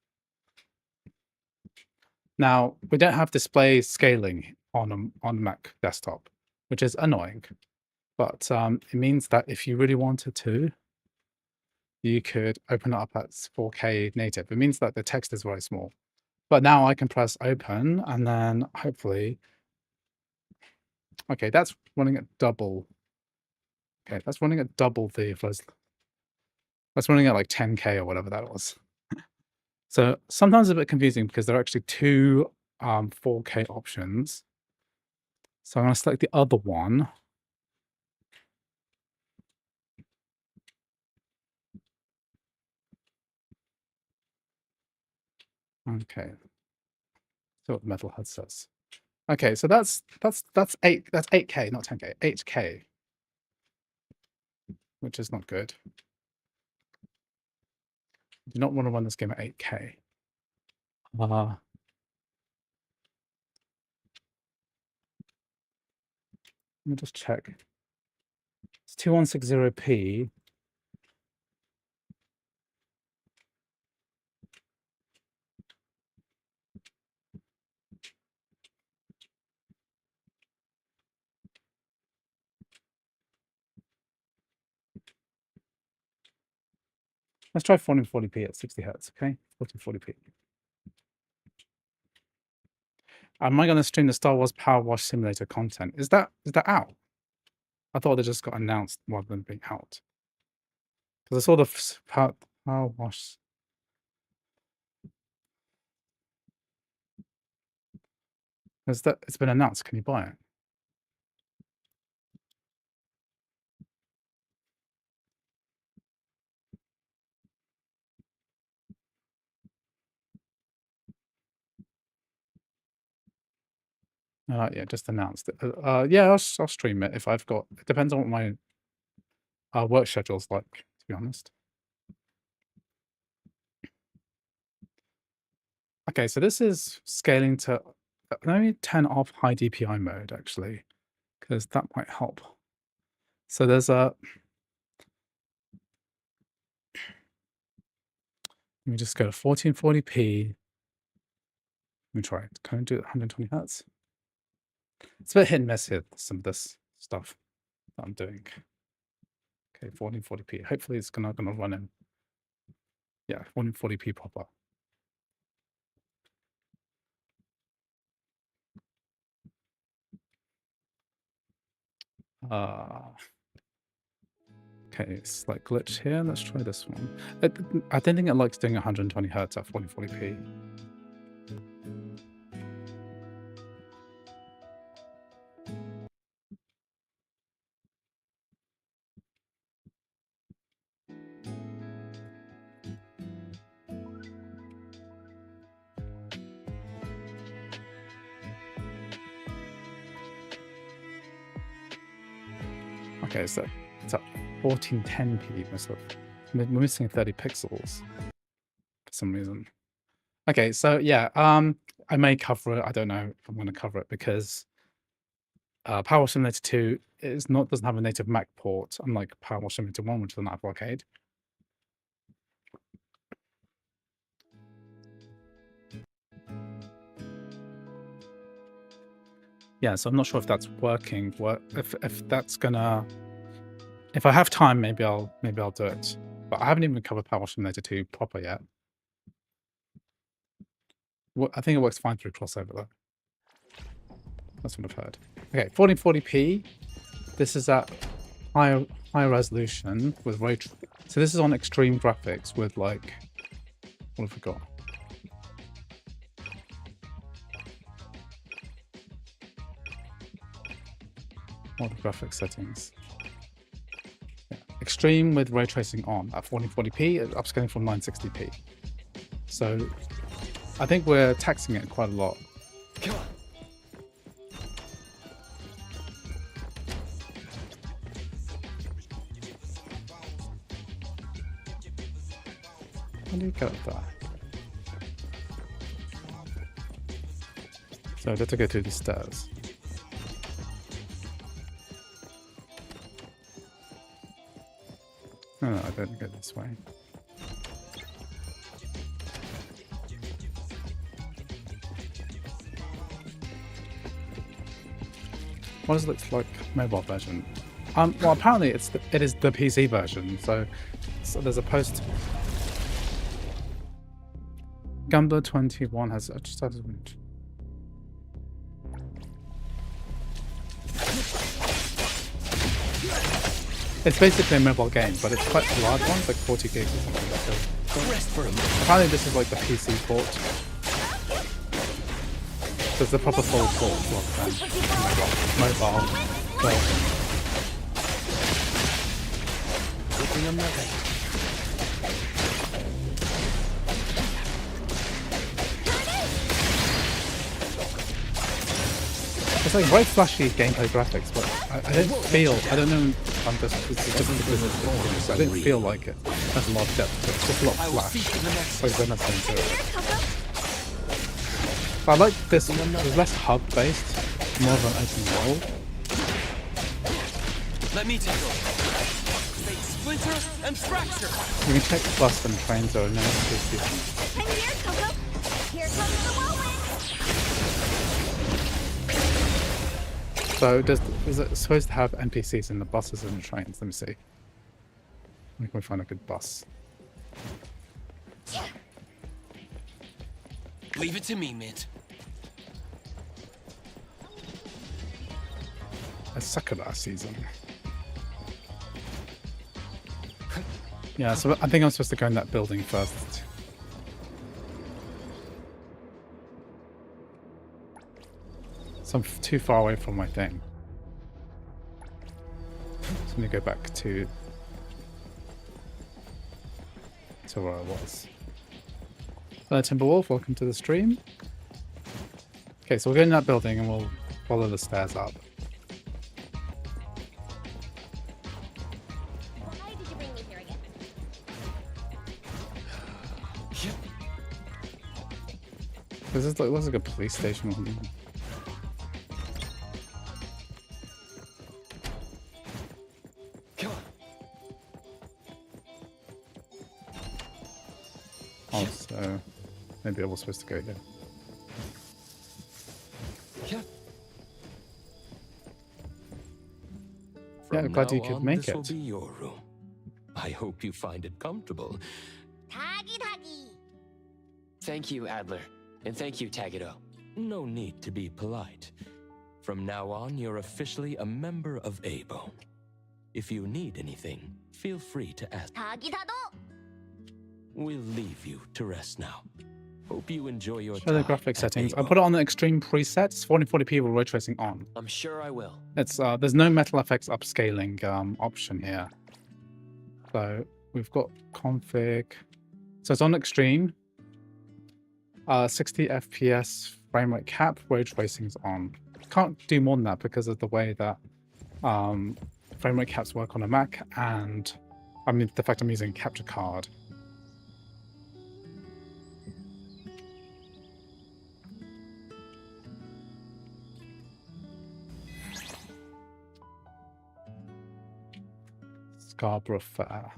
Now, we don't have display scaling on Mac desktop, which is annoying. But it means that if you really wanted to, you could open it up at 4K native. It means that the text is very small. But now I can press open and then hopefully... Okay, that's running at double. Okay, that's running at double the... That's running at like 10K or whatever that was. So sometimes it's a bit confusing because there are actually 2 4K options. So I'm going to select the other one. Okay. So what Metalhead says. Okay, so that's 8K, not 10K, 8K. Which is not good. You do not want to run this game at 8K. Let me just check. It's 2160p. Let's try 1440p at 60 hertz, okay? 1440p. Am I going to stream the Star Wars Power Wash Simulator content? Is that out? I thought it just got announced rather than being out. Because I saw the Power Wash. It's been announced. Can you buy it? Yeah, just announced it. Yeah, I'll stream it if I've got. It depends on what my work schedule's like, to be honest. Okay, so this is scaling to. Let me turn off high DPI mode actually, because that might help. So there's a. Let me just go to 1440p. Let me try it. Can I do it 120 hertz? It's a bit hit and miss here, some of this stuff that I'm doing. Okay, 1440p. Hopefully it's gonna run in. Yeah, 1440p proper. Okay, slight glitch here. Let's try this one. I don't think it likes doing 120 hertz at 1440p. Okay, so it's at 1410p. We're missing 30 pixels for some reason. Okay, so yeah, I may cover it. I don't know if I'm going to cover it because Power Simulator 2 doesn't have a native Mac port, unlike Power Simulator 1, which is an Apple Arcade. Yeah, so I'm not sure if that's working. If that's gonna, if I have time, maybe I'll do it. But I haven't even covered Power Simulator 2 proper yet. I think it works fine through crossover though. That's what I've heard. Okay, 1440p. This is at high resolution with ray. So this is on extreme graphics with like, what have we got? What are the graphics settings? Yeah. Extreme with ray tracing on at 1440p, upscaling from 960p. So I think we're taxing it quite a lot. Come on. How do you get up there? So I have to go through the stairs. No, I don't go this way. What does it look like mobile version? Well, apparently it is the PC version. So there's a post. Gambler 21 has just started. It's basically a mobile game, but it's quite a large one, it's like 40 gigs or something like that. Apparently this is like the PC port. So it's a proper full port rather than mobile version. It's like very flashy gameplay graphics, but I don't know if I'm just because I didn't feel like it has a lot of depth, but it's just a lot of flash. Like Everness into it. But I like this one, it's less hub based, more of an open world. Let me take over. They splinter and fracture. You can check bus and trains are now PC. I'm here, Coco. Here comes the whirlwind. So is it supposed to have NPCs in the buses and the trains? Let me see. Where can we find a good bus? Leave it to me, Mint. A Sakura season. Yeah, so I think I'm supposed to go in that building first. So I'm too far away from my thing. So let me go back to where I was. Hello Timberwolf, welcome to the stream. Okay, so we'll go in that building and we'll follow the stairs up. Why did you bring me here again? This is like, looks like a police station or something. Come on. Oh, so maybe I was supposed to go there. Yeah, I'm glad you could make This will it. be your room. I hope you find it comfortable. Taggy taggy. Thank you, Adler. And thank you, Tagido. No need to be polite. From now on, you're officially a member of Eibon. If you need anything, feel free to ask. Taggy tado. We'll leave you to rest now. Hope you enjoy your Show the time graphic at settings. I Eibon. put it on the extreme presets, 1440p with ray tracing on. I'm sure I will. It's there's no metal effects upscaling option here. So we've got config. So it's on extreme. 60 FPS frame rate cap, ray tracing's on. Can't do more than that because of the way that frame rate caps work on a Mac, and I mean the fact I'm using a capture card. Scarborough Fair.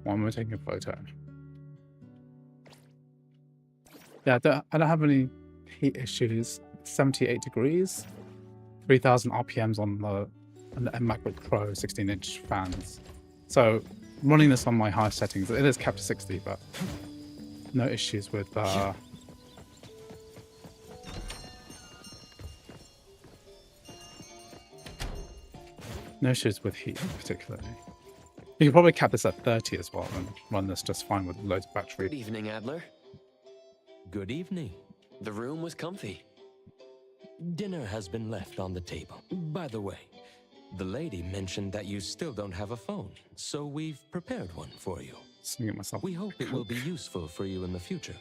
Why am I taking a photo? Yeah, I don't have any heat issues. 78 degrees, 3000 RPMs on the MacBook Pro 16-inch fans. So I'm running this on my highest settings. It is capped to 60, but no issues with no issues with heat particularly. You could probably cap this at 30 as well and run this just fine with loads of battery. Good evening, Adler. Good evening. The room was comfy. Dinner has been left on the table. By the way, the lady mentioned that you still don't have a phone, so we've prepared one for you. Singing myself. We hope it will be useful for you in the future.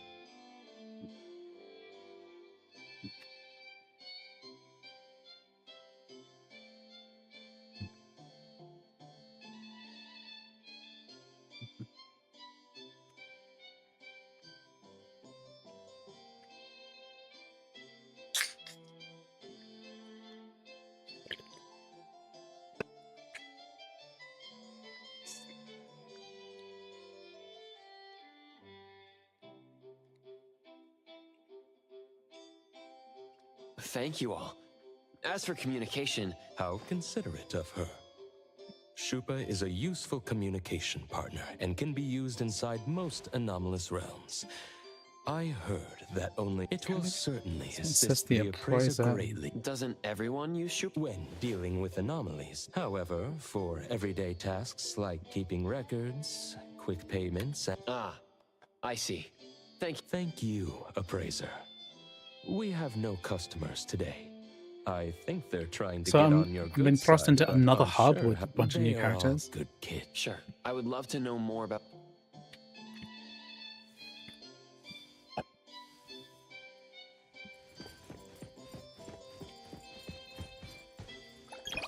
Thank you all. As for communication, How considerate of her. Shupa is a useful communication partner and can be used inside most anomalous realms. I heard that only it will certainly assist the appraiser greatly. Doesn't everyone use Shupa? When dealing with anomalies. However, for everyday tasks like keeping records, quick payments, and... Ah, I see. Thank you, appraiser. We have no customers today. I think they're trying to So get on your good I've been thrust side, into but another I'm hub sure with a bunch of new they are all characters. Good kid. Sure. I would love to know more about...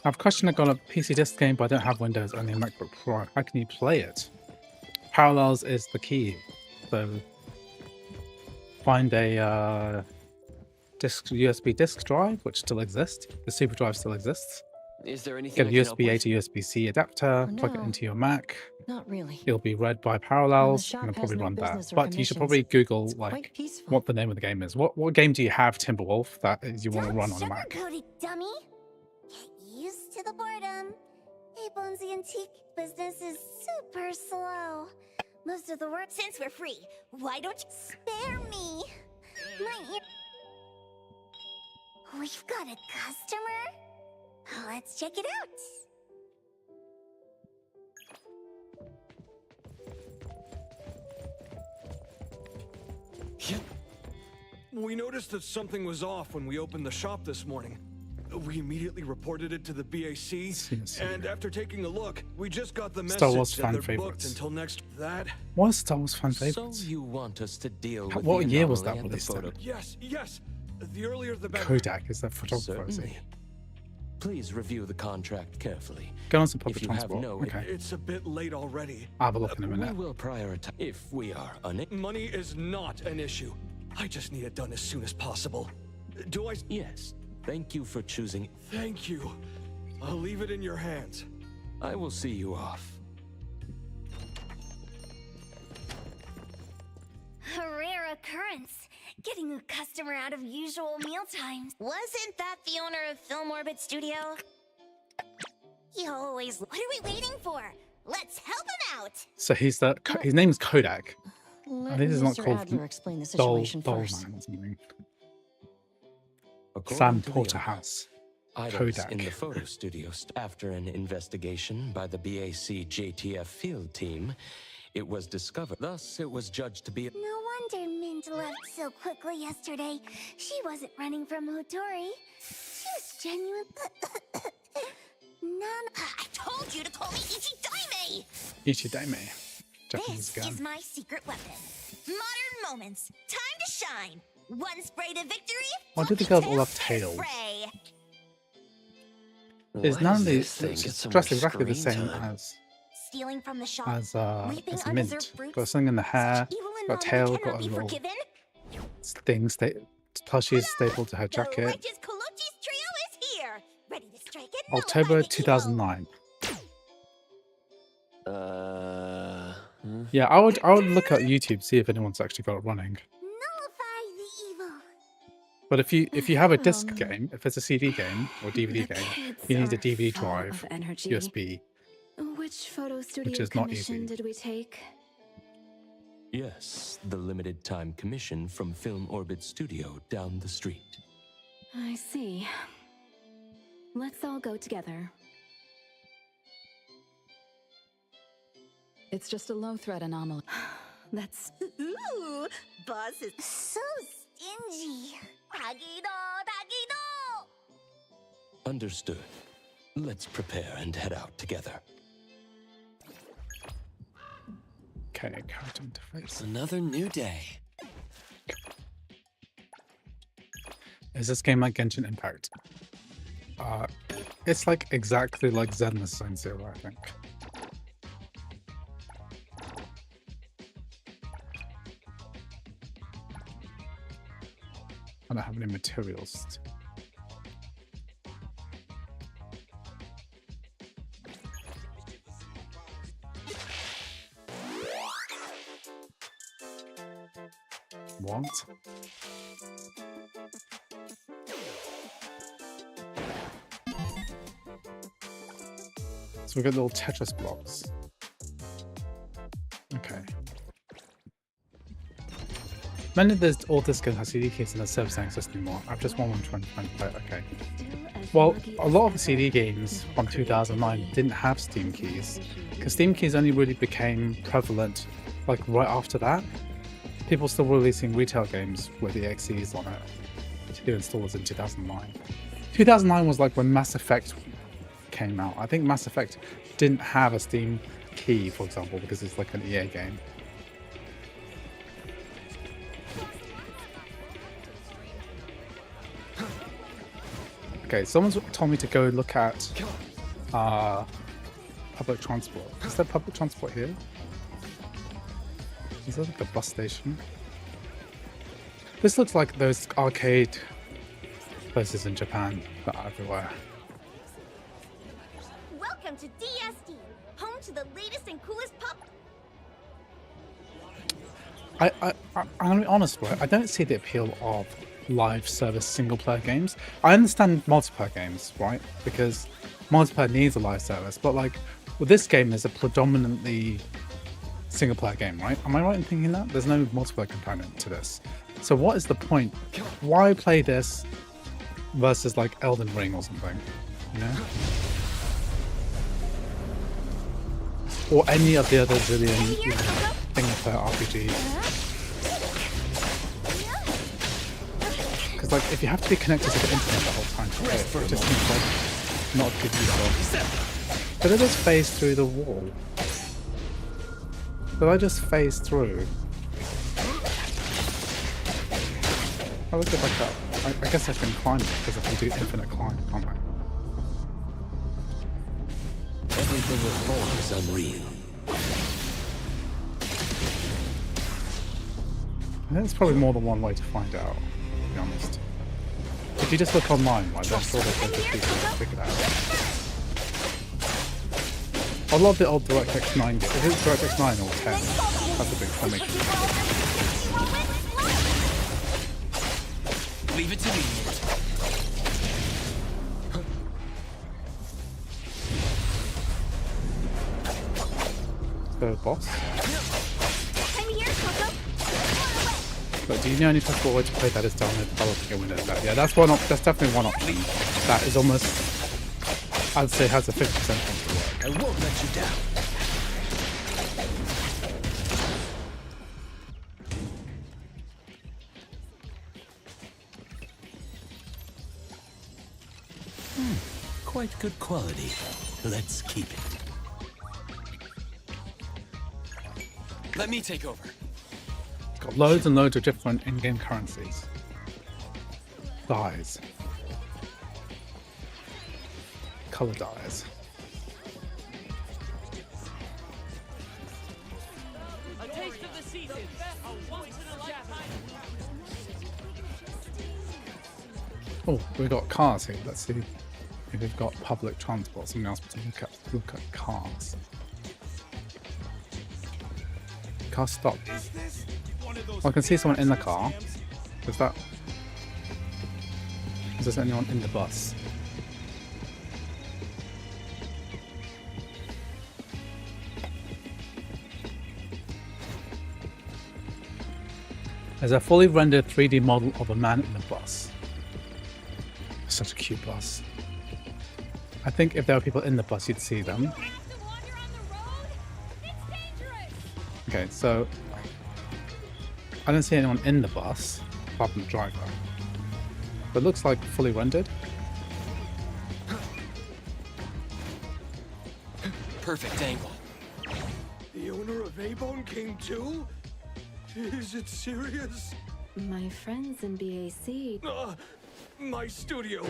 I've questioned I got a PC disc game, but I don't have Windows, only a MacBook Pro. How can you play it? Parallels is the key. So find a USB disk drive, which still exists. The super drive still exists. Is there anything Get a I can help USB A with? to USB-C adapter, For plug it now. into your Mac. Not really. It'll be read by parallels, shop and it'll has probably no run that. business or But you should commissions. probably Google It's quite like peaceful. what the name of the game is. What game do you have, Timberwolf, that is you want to Don't run on a Mac? sugarcoat it, dummy. Get used to the boredom. Eibon's antique business is super slow. Most of the work, since we're free, why don't you spare me? My ear. We've got a customer. Let's check it out. We noticed that something was off when we opened the shop this morning. We immediately reported it to the BAC, and after taking a look, we just got the Star message Wars that fan they're booked favorites. until next. That. What is Star Wars fan So favorites? you want us to deal with What the year was anomaly that and the released in? photo? Yes. The earlier the better. Kodak is that photographer, is he? Certainly. Please review the contract carefully. Go on some public If you have transport. no- Okay. It's a bit late already. I'll have a look in a We minute. will prioritize if we are unable. Money is not an issue. I just need it done as soon as possible. Do I? Yes. Thank you for choosing. Thank you. I'll leave it in your hands. I will see you off. A rare occurrence. Getting a customer out of usual meal times. Wasn't that the owner of Film Orbit Studio? He always. What are we waiting for? Let's help him out. So his name is Kodak. Let I think it's not Mr. called Adler explain the Doll situation first. Man or something. According Sam to the Porterhouse. items Kodak. in the photo studio. After an investigation by the BAC JTF field team, it was discovered. Thus, it was judged to be. No wonder Mint left so quickly yesterday. She wasn't running from Hodori. She was genuine. I told you to call me Ichidaime! Ichidaime. Japanese This gun. is my secret weapon. Modern moments. Time to shine. One spray to victory. Why do the girls all have tails? Spray. Is Why none does of this these thing it's get so dressed much exactly the screen same time? Stealing from the shop. as Reaping Mint. undeserved fruits. Got something in the hair, Evil and got a Anomaly tail, cannot got a be little forgiven. thing plushie stapled to her The jacket. righteous Colochi's trio is here. Ready to strike it. October 2009. Yeah, I would look at YouTube, see if anyone's actually got it running. Nullify the evil. But if you have a disc game, if it's a CD game or DVD game, you need a DVD drive, energy. USB. Which photo studio is not commission easy. did we take? Yes, the limited time commission from Film Orbit Studio down the street. I see. Let's all go together. It's just a low threat anomaly. That's Ooh, boss is so stingy. Tagido, tagido. Understood. Let's prepare and head out together. Okay, character interface. Another new day. Is this game like Genshin Impact? It's like exactly like Zenless Zone Zero, I think. I don't have any materials. What? So we got little Tetris blocks. Okay. Many of those all disc games have CD keys and the service don't exist anymore. I've just won one trying to play it. Okay. Well, a lot of the CD games from 2009 didn't have Steam keys, because Steam keys only really became prevalent like right after that. People still were releasing retail games with the EXEs on it to installers in 2009. 2009 was like when Mass Effect came out. I think Mass Effect didn't have a Steam key, for example, because it's like an EA game. Okay, someone's told me to go look at public transport. Is there public transport here? Is there like a bus station? This looks like those arcade places in Japan that are everywhere. Welcome to DSD, home to the latest and coolest pop. I'm gonna be honest, right? I don't see the appeal of live service single player games. I understand multiplayer games, right? Because multiplayer needs a live service, but like with this game, there's a predominantly single player game, right? Am I right in thinking that? There's no multiplayer component to this. So what is the point? Why play this versus like Elden Ring or something? You know? Or any of the other zillion single player RPGs. Because like if you have to be connected to the internet the whole time, it just seems like not a good use of. Did I just phase through the wall? Did I just phase through? How would I get back up? I guess I can climb it because I can do infinite climb, can't I? Everything with form is unreal. I think there's probably more than one way to find out, to be honest. If you just look online, like, I'm sure there's loads of people who figure it out. I love the old DirectX 9 games. If it's DirectX 9 or 10, that's a big thing. Leave it to me. The boss? But do you know any possible way to play that is download developing a Windows app? Yeah, that's that's definitely one option. That is almost, I'd say, has a 50% chance to work. I won't let you down. Quite good quality. Let's keep it. Let me take over. It's got loads and loads of different in-game currencies. Dyes. Color dyes. A taste of the season. A once in a lifetime. Oh, we've got cars here. Let's see if we've got public transport. Something else to look at cars. Car stop. Oh, I can see someone in the car. Is there anyone in the bus? There's a fully rendered 3D model of a man in the bus. Such a cute bus. I think if there were people in the bus, you'd see them. Okay, so I don't see anyone in the bus apart from the driver. But it looks like fully rendered. Perfect angle. The owner of Eibon came too? Is it serious? My friends in BAC. My studio.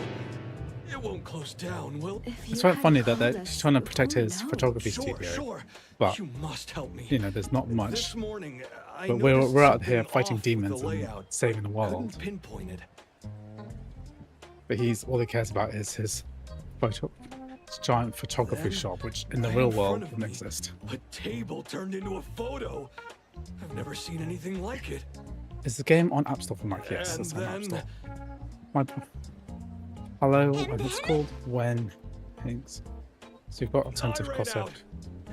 It won't close down, will? It's quite funny that they're trying to protect his photography studio. Sure. But You must help me. you know, there's not much. This morning, I But noticed we're out something here fighting off with demons the and layout. saving the world. Couldn't pinpoint it. But all he cares about is his giant photography Then, shop, which in the right real in world front of wouldn't me, exist. A table turned into a photo. I've never seen anything like it. Is the game on App Store for Mac? Yes, And it's on App then- Store. Hello, it's called When Pigs. So you've got alternative I ran crossover. out.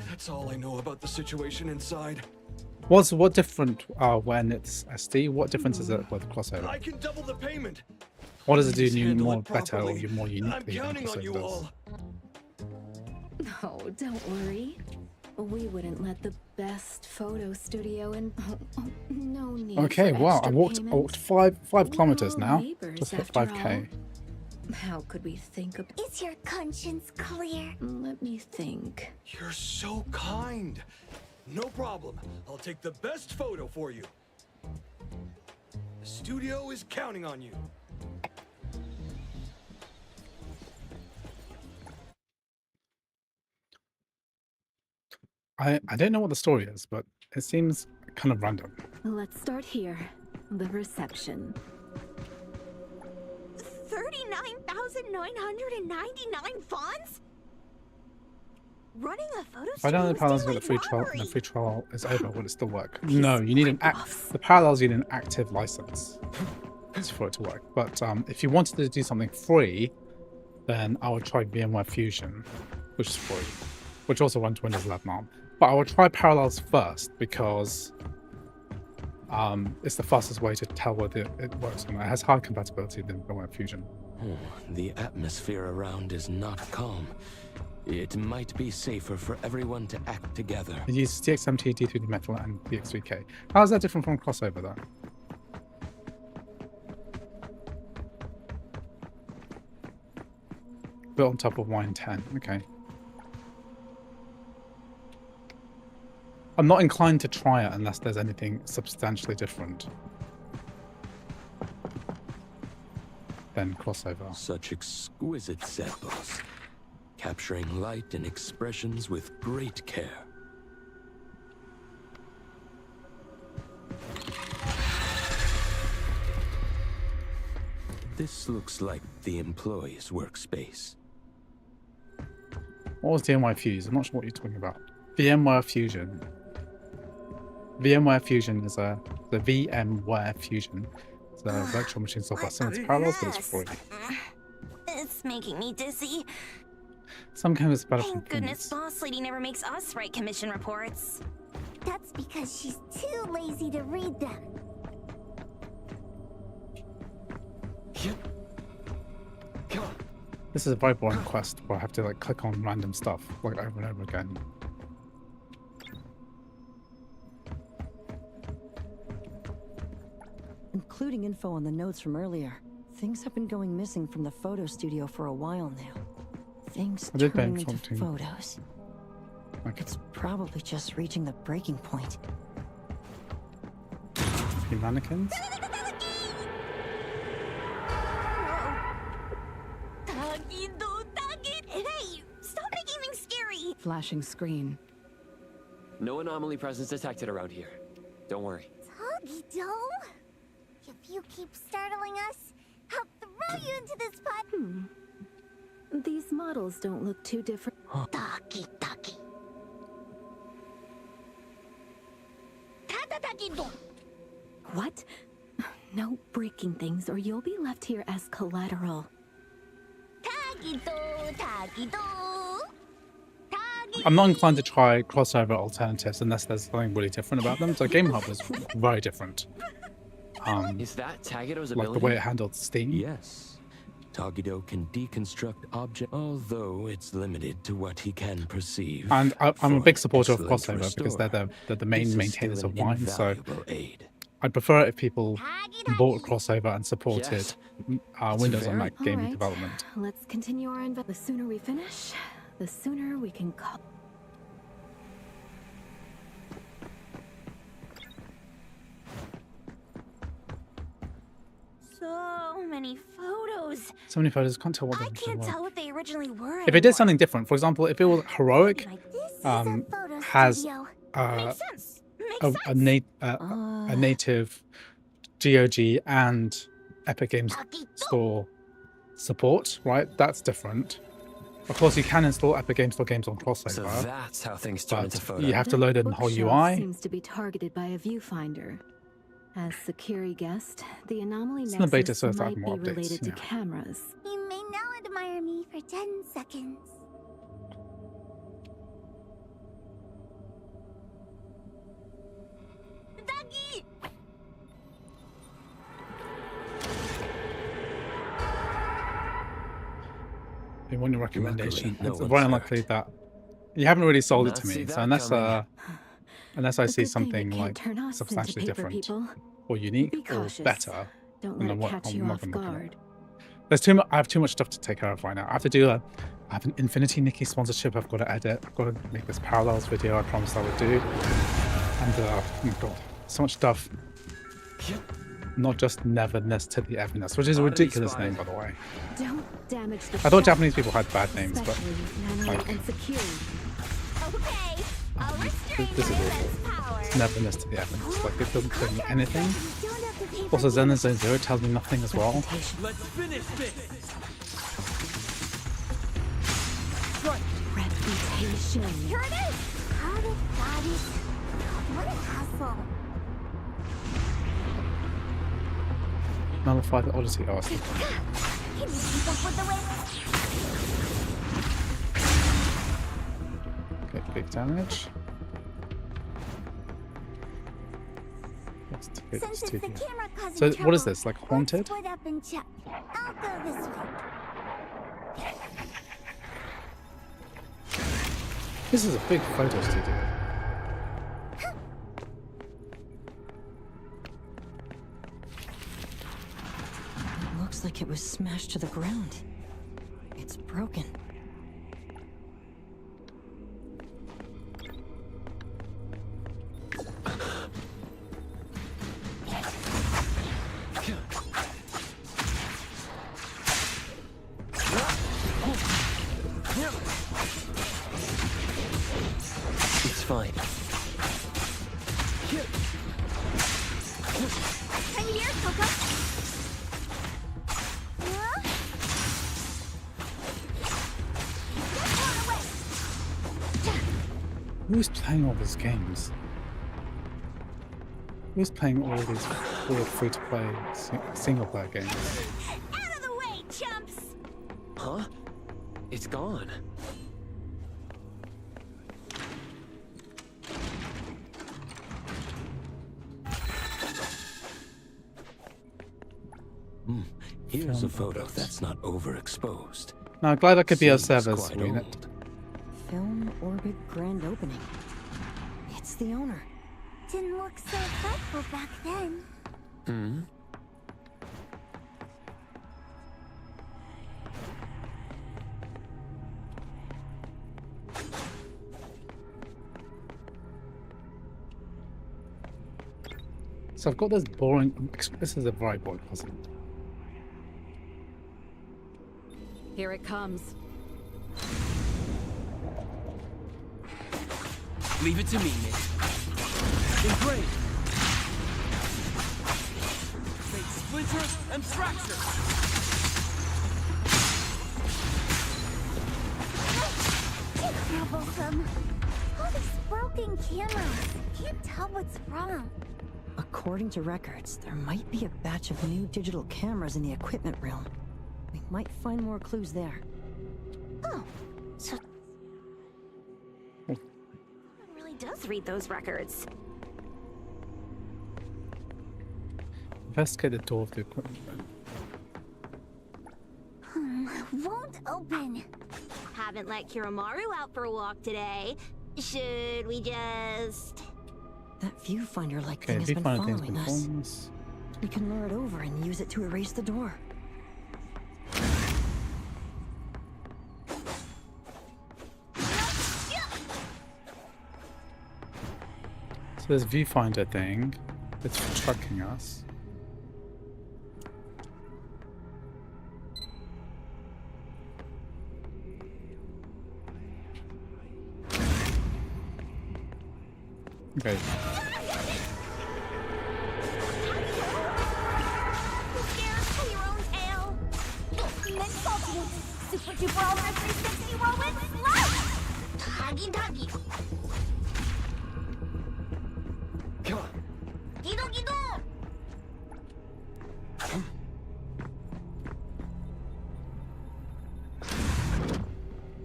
That's all I know about the situation inside. What different when it's SD? What difference is it with crossover? I can double the payment. What does it do Please new handle more it better or properly. you more I'm uniquely than counting on you crossover does? all. Oh, don't worry. We wouldn't let the best photo studio in. No need. Okay, for wow, I extra walked payments. 5 kilometers all now. neighbors, Just hit after 5k. How could we think of? Is your conscience clear? Let me think. You're so kind. No problem. I'll take the best photo for you. The studio is counting on you. I don't know what the story is, but it seems kind of random. Let's start here. The reception. 39,999 fonts? Running a photo If I don't know the studio parallels is with the free daily trial, robbery. and the free trial is over, will it still work? No, you need the parallels need an active license for it to work. But if you wanted to do something free, then I would try VMware Fusion, which is free, which also runs Windows 11 ARM. But I would try Parallels first because it's the fastest way to tell whether it works or not. It has higher compatibility than VMware Fusion. The atmosphere around is not calm. It might be safer for everyone to act together. It uses DX70, D3D Metal, and DX3K. How is that different from Crossover, though? Built on top of Wine 10. Okay. I'm not inclined to try it unless there's anything substantially different than Crossover. Such exquisite samples, capturing light and expressions with great care. This looks like the employee's workspace. What was VMware Fuse? I'm not sure what you're talking about. VMware Fusion. VMware Fusion is the VMware Fusion. It's a virtual machine software similar to Parallels, but it's free. It's making me dizzy. Some cameras are better Thank performance. goodness Boss Lady never makes us write commission reports. That's because she's too lazy to read them. This is a very boring quest where I have to like click on random stuff like over and over again. Including info on the notes from earlier. Things have been going missing from the photo studio for a while now. Things I did turning bang into something. photos. Okay. It's probably just reaching the breaking point. A few mannequins. Hey, stop making things scary. Flashing screen. No anomaly presence detected around here. Don't worry. Toggy-do? If you keep startling us, I'll throw you into this pot. These models don't look too different. Taki-taki. Ta-ta-taki-do. What? No breaking things or you'll be left here as collateral. Taki-do, taki-do. I'm not inclined to try Crossover alternatives unless there's something really different about them. So Game Hub is very different. Is that Tagido's Like ability? the way it handled Steam. Yes. Tagido can deconstruct objects, although it's limited to what he can perceive. And I'm a big supporter of Excellent Crossover because restorer. they're the main This is maintainers still of an Wine. So invaluable aid. I'd prefer it if people bought Crossover and supported Yes. Windows and fair. Mac gaming Alright, development. let's continue our The sooner we finish, the sooner we can call. So many photos. So many photos, can't tell what I they can't were. tell what they originally were. If it did anymore. something different, for example, if it was heroic, Photo has studio. a, Makes a native GOG and Epic Games Store support, right? That's different. Of course, you can install Epic Games Store games on Crossover. So that's how things turn into but photos. you have to load in the whole Bookshelf UI. seems to be targeted by a viewfinder. As Sakiri guessed, the anomaly It's in the beta, nexus so it's might adding be more updates, related to yeah. cameras. You may now admire me for 10 seconds. Doggy! They want your recommendation. no It's one's very hurt. unlikely that you haven't really sold it Not to see me. So that unless coming. unless I A see good thing something it can't like turn us into substantially paper different people. or unique Be or cautious. better, Don't then let I'm it not- catch I'm you not off gonna look at it. guard. There's too much. I have too much stuff to take care of right now. I have to do I have an Infinity Nikki sponsorship. I've got to edit. I've got to make this Parallels video. I promised I would do. And oh my god, so much stuff. Not just Neverness to the Everness, which is a Oddity ridiculous spotted. name, by the way. Don't damage the I thought shop, Japanese people had bad names, but especially Nano like, and Security. Okay, I'll restrain this is my awful. immense power. It's Neverness to the Everness. Like it doesn't tell me anything. You don't have to pay Also, Zen Zone Zero tells me nothing as well. Let's finish this. Reputation. Here it is! Got it. What a hassle. Nullify the Odyssey arc. Can you keep up with the way? Okay, big damage. Let's take it Since it's to the here. camera causing So trouble, what is this, like haunted? Let's split up and check. I'll go this way. This is a big photo studio. Looks like it was smashed to the ground. It's broken. It's fine. Come here, Coco. Who's playing all these games? Who's playing all these free-to-play single-player games? Out of the way, chumps! Huh? It's gone. Here's a photo that's not overexposed. No, I'm glad I could be our Seems servers quite reading old. it. Film Orbit Grand Opening. It's the owner. Didn't look so thoughtful back then. Hmm? So I've got this boring. This is a very boring puzzle. Here it comes. Leave it to me, Nick. Engrave. Take splinter and fracture. Troublesome. All these broken cameras. Can't tell what's wrong. According to records, there might be a batch of new digital cameras in the equipment room. We might find more clues there. Oh, so really does read those records. Investigate the door of the equipment room. Won't open. Haven't let Kiramaru out for a walk today. Should we just... That viewfinder-like Okay, thing has been viewfinder thing's following been us. following us. We can lure it over and use it to erase the door. So there's a viewfinder thing that's tracking us. Okay. Super duper ultra 360 whirlwind slash! Huggy duggy. Come on. Gido gido!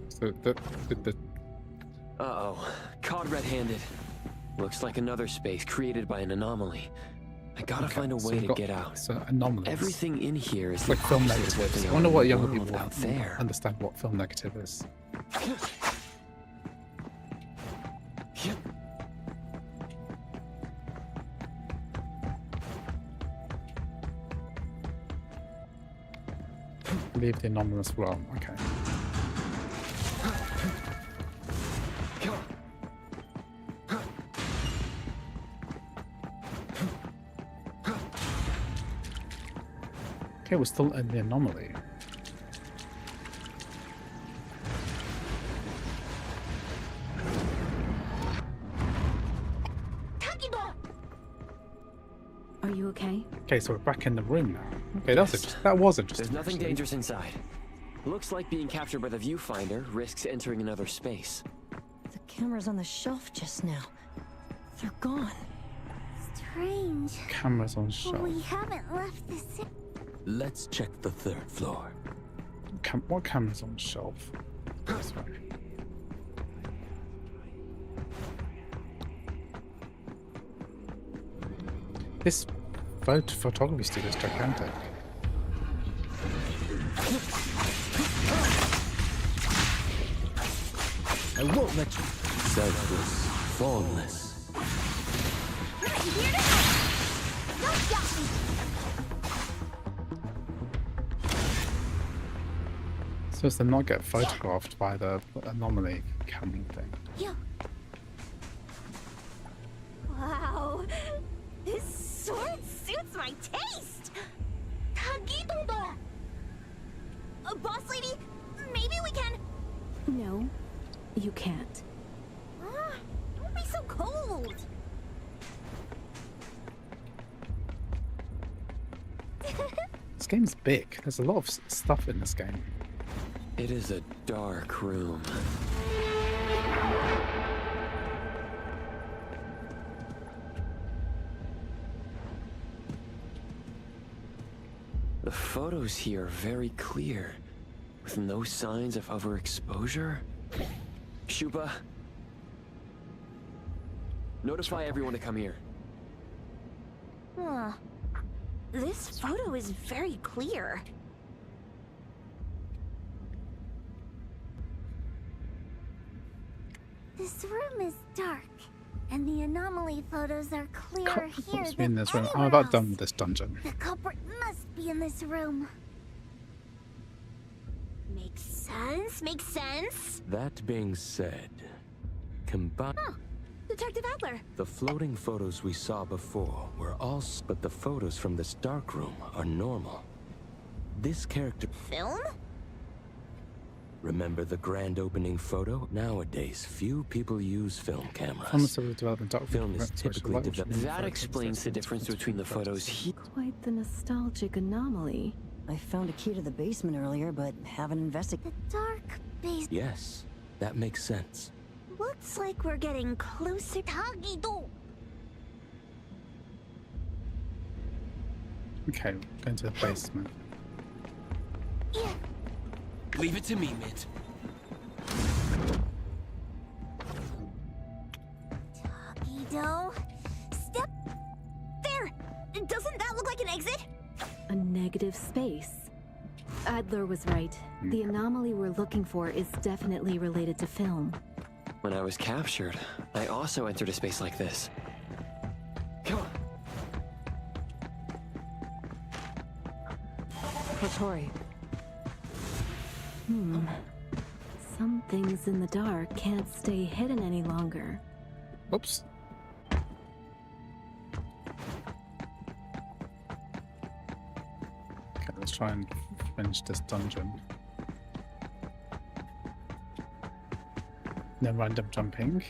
So the Uh-oh. Caught red-handed. Looks like another space created by an anomaly. I gotta find a so way we've to got- get out. So anomalous. Everything in here is It's like film opposite of negatives. the I wonder what younger world people out there. understand what film negative is. Leave the anomalous realm. Okay. Okay, we're still in the anomaly. Are you okay? Okay, so we're back in the room now. Okay, that's interesting. That was interesting. There's nothing actually. dangerous inside. Looks like being captured by the viewfinder risks entering another space. The cameras on the shelf just now. They're gone. Strange. Cameras on shelf. We haven't left the city. Let's check the 3rd floor. What cameras on shelf? This way. This photography studio is gigantic. I won't let you. Selfless, formless. So as to not get photographed by the anomaly camera thing. Yeah. Wow. This sword suits my taste. Tagidodo. Boss lady, maybe we can. No, you can't. Don't be so cold. This game's big. There's a lot of stuff in this game. It is a dark room. The photos here are very clear, with no signs of overexposure. Shupa, notify everyone to come here. Huh. This photo is very clear. This room is dark, and the anomaly photos are clearer here What's than in this room? I'm anywhere about else. done with this dungeon. The culprit must be in this room. Makes sense, makes sense. That being said, combine. Oh, Detective Adler. The floating photos we saw before were all, but the photos from this dark room are normal. This character. Film? Remember the grand opening photo? Nowadays, few people use film cameras. Pharmaceutical development dark Film is social typically light, developed. which That explains the difference between the photos here. Quite the nostalgic anomaly. I found a key to the basement earlier, but haven't investigated. The dark base. Yes, that makes sense. Looks like we're getting closer. Tagido. Okay, going to the basement. Leave it to me, Mint. Tagido. Step. There. Doesn't that look like an exit? A negative space. Adler was right. The anomaly we're looking for is definitely related to film. When I was captured, I also entered a space like this. Come on. Kotori. Some things in the dark can't stay hidden any longer. Oops. Okay, let's try and finish this dungeon. No random jumping.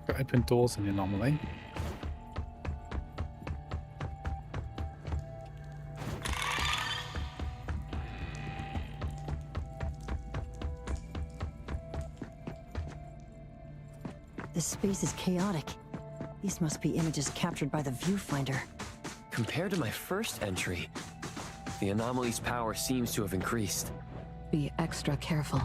Got open doors in the anomaly. This space is chaotic. These must be images captured by the viewfinder. Compared to my first entry, the anomaly's power seems to have increased. Be extra careful.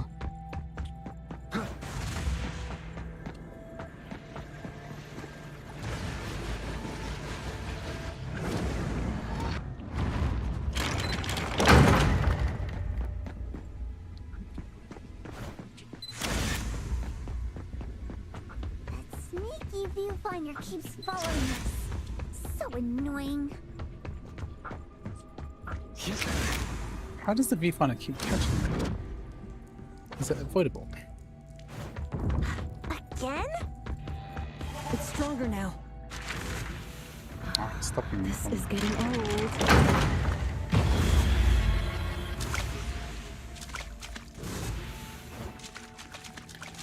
Sneaky viewfinder keeps following us. So annoying. How does the viewfinder keep catching me? Is it avoidable? Again? It's stronger now. stopping me. This is getting old.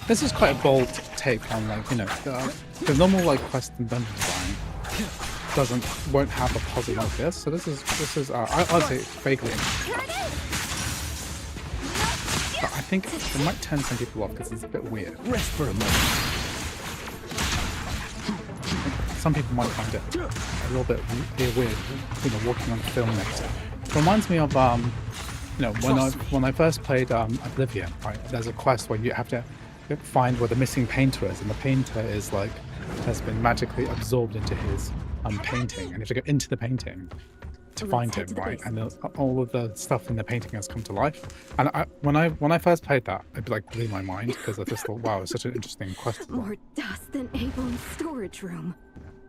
This is quite a bold take on, like, you know, the normal like quest and dungeon design won't have a puzzle like this. So this is I'd say vaguely interesting. But I think it might turn some people off because it's a bit weird. Rest for a moment. Some people might find it a little bit weird, you know, walking on the film next. It reminds me of you know, when I first played Oblivion, right? There's a quest where you have to find where the missing painter is, and the painter is like has been magically absorbed into his painting, and you have to go into the painting to find him, right? And all of the stuff in the painting has come to life. And when I first played that, it like blew my mind because I just thought, wow, it's such an interesting quest. More dust than Eibon's storage room.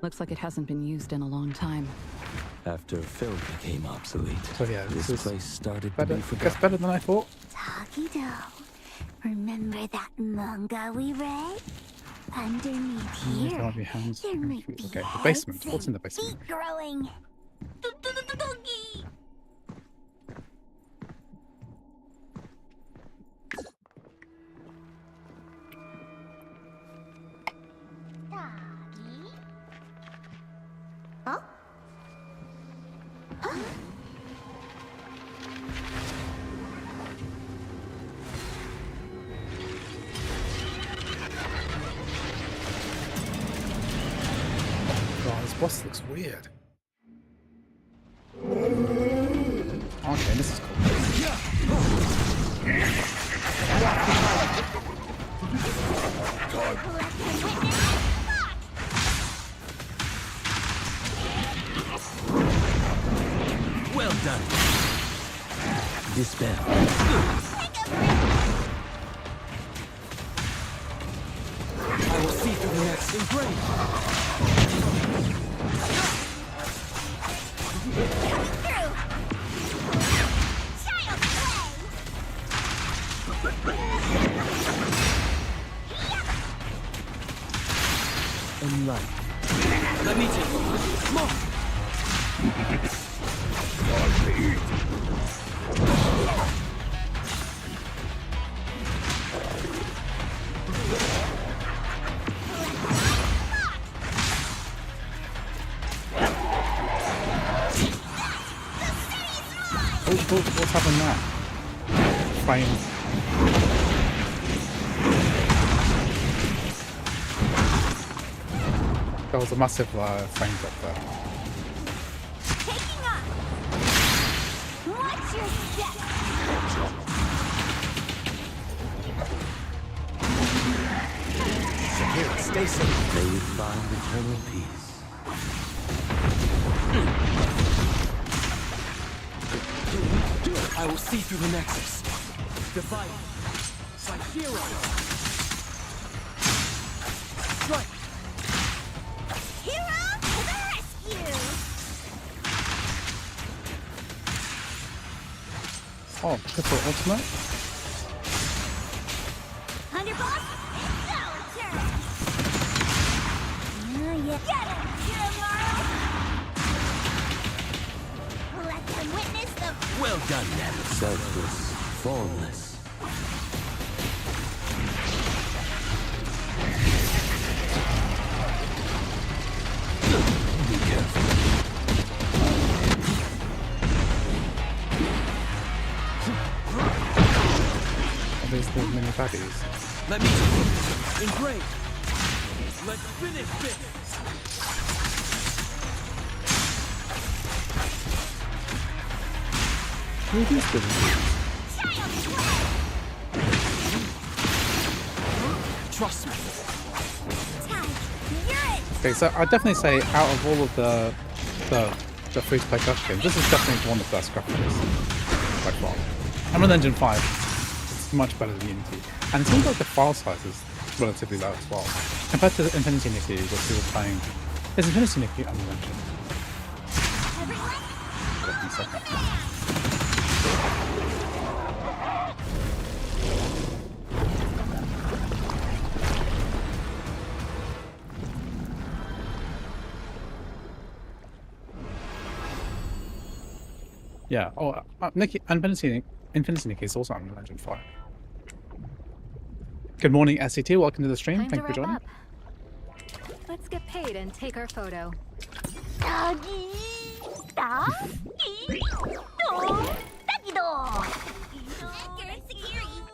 Looks like it hasn't been used in a long time. After film became obsolete, so yeah, this place started better, to be forgotten. Guess better than I thought. Talkie-do. Remember that manga we read? Underneath here, there might be okay, the basement. What's in the basement? feet growing. Huh? Huh? Oh, this boss looks weird. Okay, this is cool. Well done. Dispel. I will see through the next engrave. Enlighten. Let me take it. Come on. What's happened now? Frames. There was a massive frame drop there. Taking up. Watch your step. Here, stay safe. May you find eternal peace. I will see through the nexus. Divide. Hero. Strike. Hero to the rescue. Oh, triple ultimate? Underboss, sour turn. You get him, Kirimaru. Let them witness the... Well done, then. Selfless, formless. Be careful. Are these the mini baddies? Let me take it. Engrave. Let's finish this. Who are these good? Trust me. Okay, so I'd definitely say out of all of the free-to-play graphics games, this is definitely one of the best graphics by far. Unreal Engine 5 is much better than Unity, and it seems like the file size is relatively low as well compared to Infinity Nikki, which we were playing. Is Infinity Nikki Unreal Engine? Hold on a second. Yeah. Oh, Nikki, Infinity Nikki is also on Legend 5. Good morning, SCT. Welcome to the stream. Time Thank to you for wrap joining. up. Let's get paid and take our photo. Edgar, Security.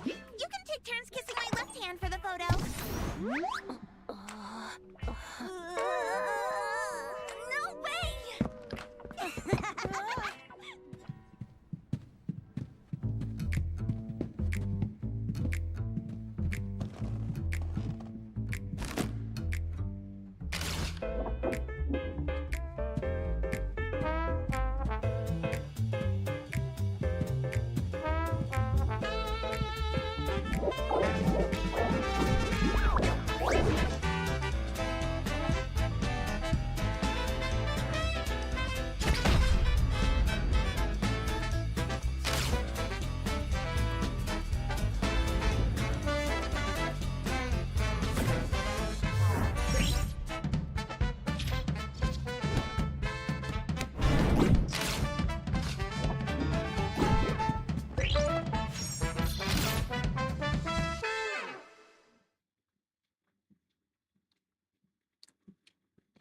You can take turns kissing my left hand for the photo. No way!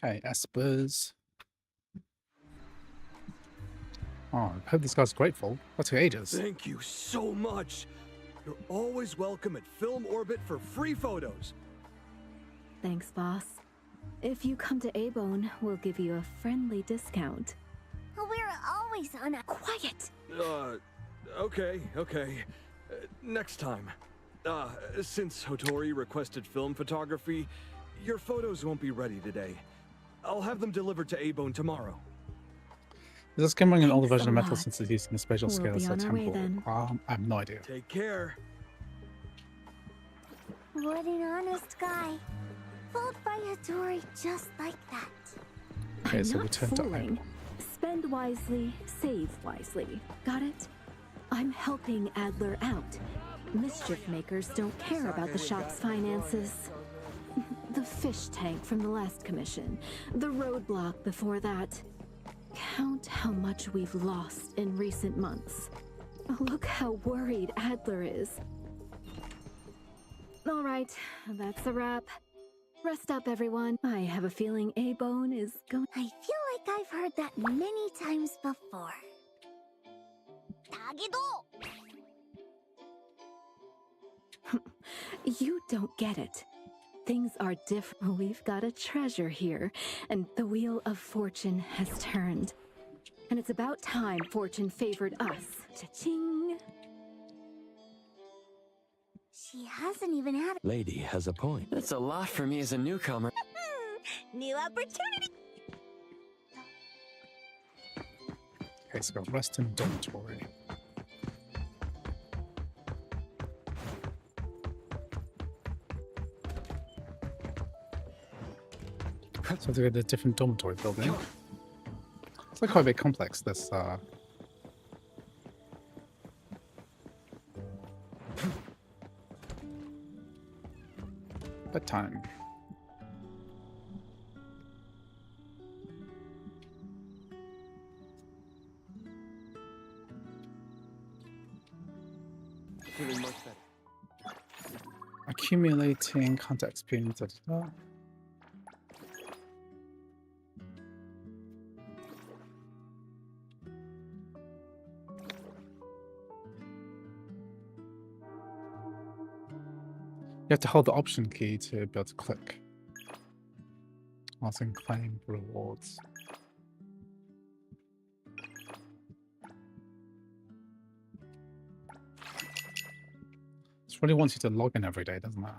Okay, Espers. Oh, I hope this guy's grateful. That took ages. Thank you so much. You're always welcome at Film Orbit for free photos. Thanks, boss. If you come to Eibon, we'll give you a friendly discount. We're always on a quiet. Okay. Next time. Since Hotori requested film photography, your photos won't be ready today. I'll have them delivered to Eibon tomorrow. Is this game running an older Thanks version of a Metal lot. since it's used in the spatial We'll scale be so on our way temporal? then. I have no idea. Take care. What an honest guy. Fooled by Hattori just like that. Okay, I'm so not return to fooling. Spend wisely, save wisely. Got it? I'm helping Adler out. Mischief makers don't care about the shop's finances. The fish tank from the last commission. The roadblock before that. Count how much we've lost in recent months. Look how worried Adler is. All right, that's a wrap. Rest up, everyone. I have a feeling Eibon is going... I feel like I've heard that many times before. Tagedo! You don't get it. Things are different. We've got a treasure here, and the wheel of fortune has turned. And it's about time fortune favored us. Cha-ching! She hasn't even had Lady has a point. That's a lot for me as a newcomer. new opportunity. Okay, so we've got rest in dormitory. So to go to a different dormitory building. It's like quite a bit complex, this bedtime. Feeling much better. Accumulating contact experience. You have to hold the option key to be able to click. Also claim rewards. This really wants you to log in every day, doesn't it?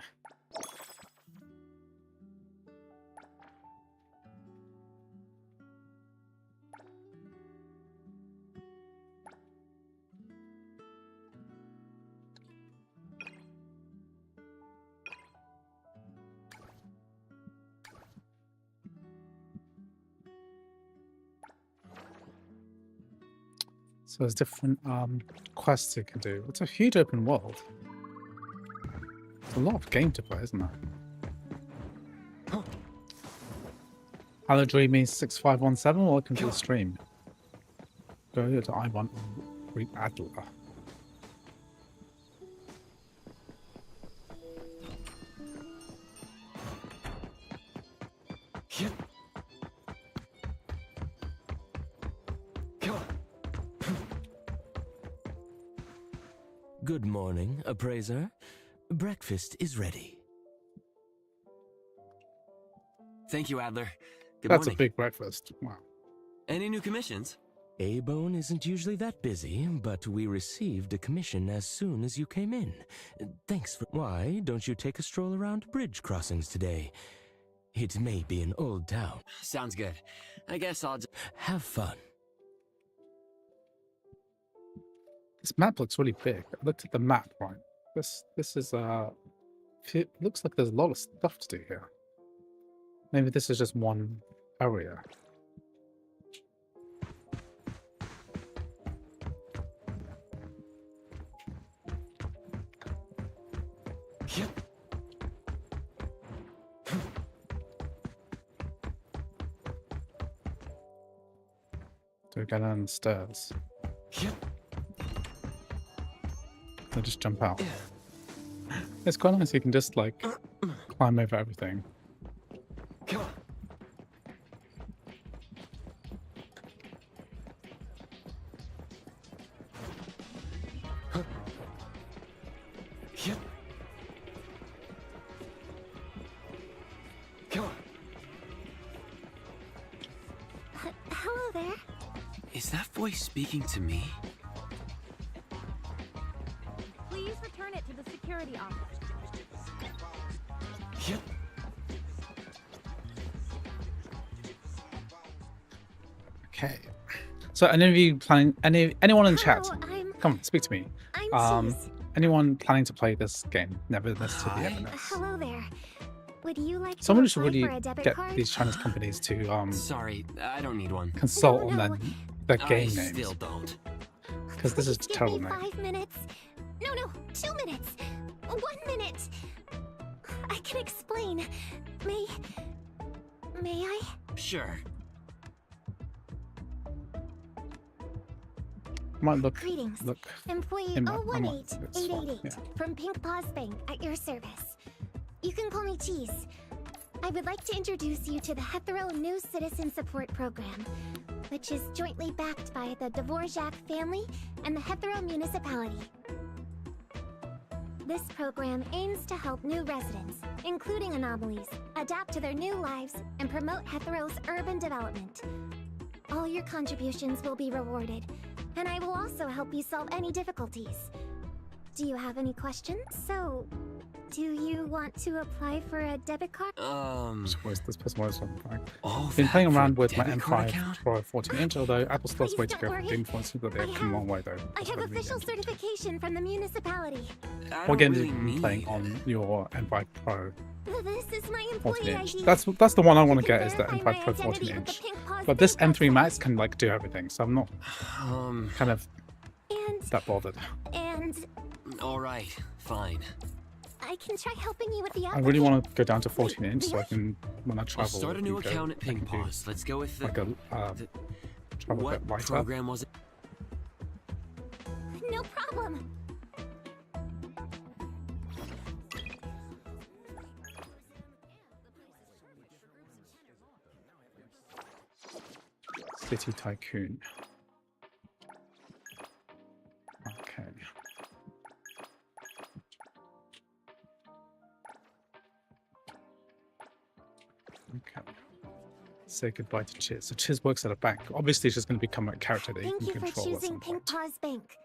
So there's different quests you can do. It's a huge open world. It's a lot of game to play, isn't it? Hello Dreamy6517, welcome to the stream. Go to Eibon and read Adler. Good morning, appraiser. Breakfast is ready. Thank you, Adler. Good That's morning. a big breakfast. Wow. Any new commissions? Eibon isn't usually that busy, but we received a commission as soon as you came in. Thanks for... Why don't you take a stroll around bridge crossings today? It may be an old town. Sounds good. I guess I'll just... Have fun. This map looks really big. I looked at the map, right? This is it looks like there's a lot of stuff to do here. Maybe this is just one area. Do we go down the stairs? I'll just jump out. It's quite nice. You can just like climb over everything. Hello there. Is that voice speaking to me? Please return it to the security office. Okay. So any of you planning anyone in chat? Hello, Come on, speak to me. I'm Anyone planning to play this game? Neverness to the Everness. Hello there. Would you like Someone to should apply really for a debit get card? these Chinese companies to Sorry, I don't need one. consult on their game I names. still don't. Because this is a Give terrible me name. 5 minutes. No, 2 minutes. 1 minute. I can explain. May I? Sure. Might look Greetings. look. Employee it might look a bit swell, 018888 yeah. from Pink Paws Bank at your service. You can call me Cheese. I would like to introduce you to the Hetero New Citizen Support Program, which is jointly backed by the Dvorak family and the Hetero Municipality. This program aims to help new residents, including anomalies, adapt to their new lives and promote Hetero's urban development. All your contributions will be rewarded, and I will also help you solve any difficulties. Do you have any questions? So, do you want to apply for a debit card? This person was something. All Been playing that for a around with my debit card M5 account? Pro 14-inch, although Apple Store's way to don't go for worry. the influence that they've come a long way though. I That's have what I mean. official certification from the municipality. What game have you been playing on your M5 Pro This is my employee 14 inch? ID. That's the one I want to get is the verify M5 my Pro identity 14 with inch. the Pink Paws But this Bank M3 Max website. can like do everything, so I'm not kind of that bothered. And All right, fine. I can try helping you with the I really want to go down to 14 inch so I can, when I travel, I'll start a new go- account at I can Pink do Paws. Let's go with the... like a travel a what bit lighter. program was it? No problem. City Tycoon. Okay. Okay. Say goodbye to Chiz. So Chiz works at a bank. Obviously, she's going to become a character that you Thank can you for control at choosing some Pink point. Paws Bank.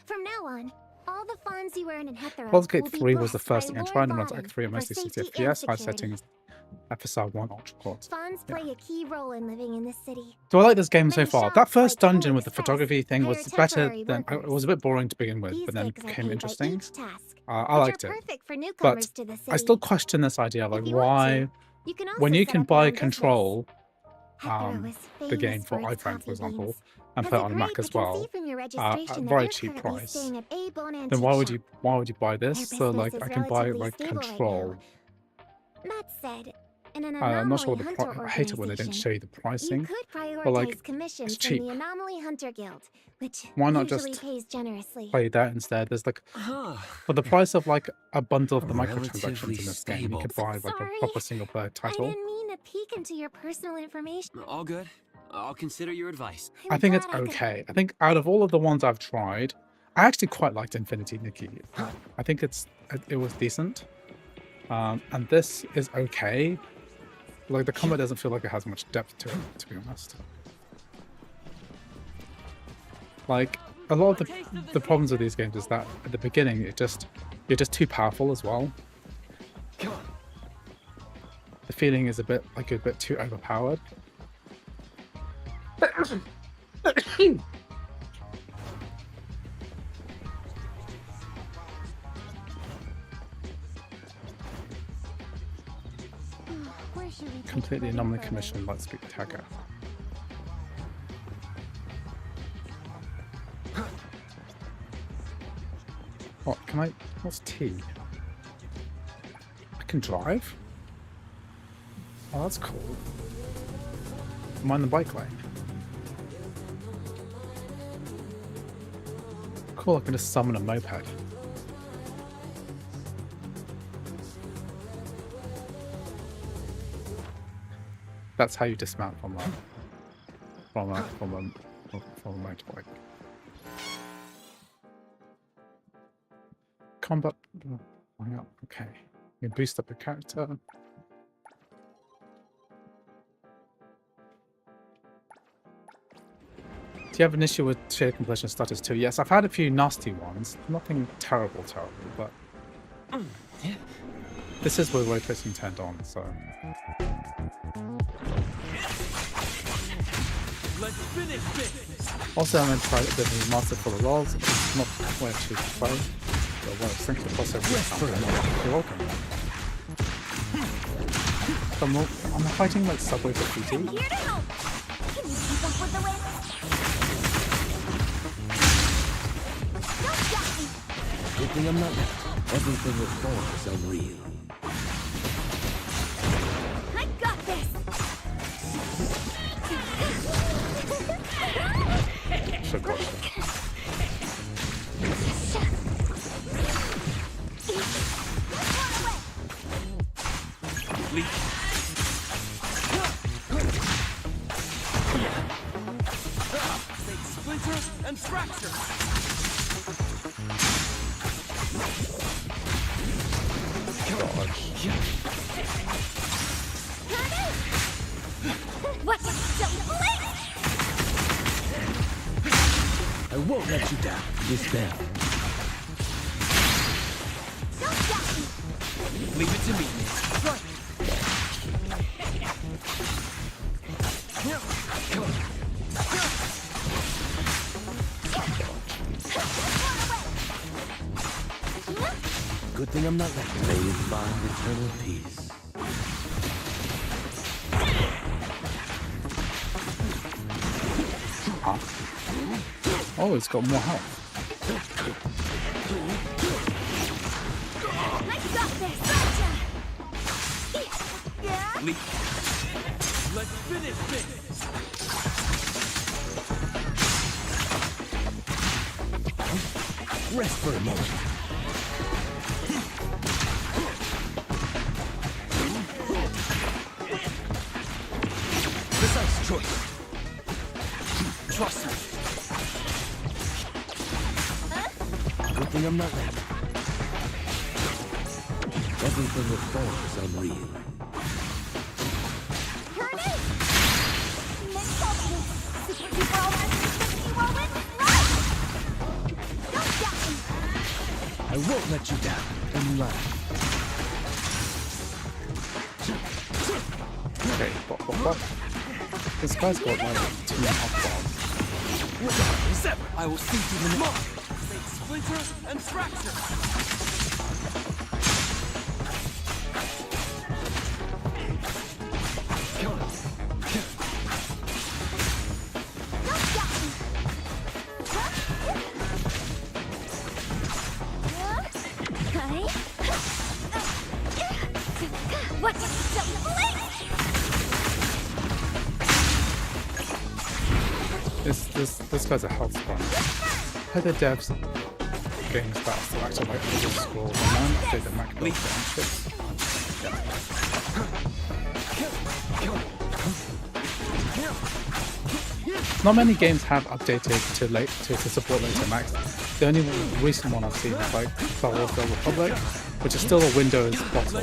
From now on, all the funds you earn in Hetero Baldur's Gate will be 3 was the blessed first by thing I Lord tried, and runs Varen Act 3 at for mostly 60 safety and FPS, high security. settings, FSR 1 ultra quad. Funds play a key role in living in this city. Do I like this game so Many far? shops That first like dungeon with the Express photography thing was hire better temporary than... It workers. was a bit boring to begin with, These but then gigs are became paid by interesting. each task, I which liked are it. perfect for But newcomers to the I city. still question this idea, like If you want why... You can When also you set can up your buy own business. Control, Hetero is the game famous for its iPhone, coffee for example, beans. and As put it a on a grade, Mac as I can well, see from your at registration that very you're cheap currently price, staying at Eibon then Antique why would Shop. you buy this? Their So business like is I can buy relatively like stable right Control. now. That said, In an I'm not sure Anomaly what the Hunter I hate it when they didn't organization, show you the you pricing. could prioritize But like, commissions it's from cheap. the Anomaly Hunter Guild, which Why not usually just pays generously. play that instead? There's like, for the price of like a bundle of the microtransactions Relatively in this game, you stable. could buy like Sorry. a proper single player I title. didn't mean to peek into your personal information. All good. I'll consider your advice. I think it's okay. I think out of all of the ones I've tried, I actually quite liked Infinity Nikki. I think it was decent. And this is okay. Like, the combat doesn't feel like it has much depth to it, to be honest. Like, a lot of the problems with these games is that at the beginning, you're just too powerful as well. The feeling is a bit like you're a bit too overpowered. Where should we Completely Anomaly Commission Lightspeed Tagger. What can I? What's T? I can drive? Oh, that's cool. Am I in the bike lane? Cool, I can just summon a moped. That's how you dismount from a motorbike. Combat. Oh, yeah, okay. You boost up your character. Do you have an issue with shared completion status too? Yes, I've had a few nasty ones. Nothing terrible, but this is with ray tracing turned on, so. Let's finish this. Also, I'm going to try the master full of rolls. It's not where to play. But well, thanks for the crossover. You're welcome. So I'm fighting like Subway for PT. I'm here to help. Can you keep up with the wind? Don't stop me. Good thing I'm not. Everything that falls is unreal. I got this. Should go. Splinter and fracture. What? Don't blink! I won't let you down. This down. Don't stop me. Leave it to me. Right. Good thing I'm not left. May you find eternal peace. Oh, it's got more health. I got this. Gotcha. Yeah? Let's finish this. Rest for a moment. Precise choice. Trust me. Good thing I'm not late. Everything that falls is unreal. Turn it! Next bubble. Super duper all-master whirlwind. Run! Don't stop me. I won't let you down. In line. Okay, what? This guy's got like 2.5 bombs. Regardless ever, I will see through the mark. Splinter and fracture. Don't stop me. Okay. What? Don't blink! this guy's a health sponge. How the devs games that are still active like old school and then update the MacBook Not many games have updated to support later Macs. The only recent one I've seen is like Star Wars The Republic, which is still a Windows bottle.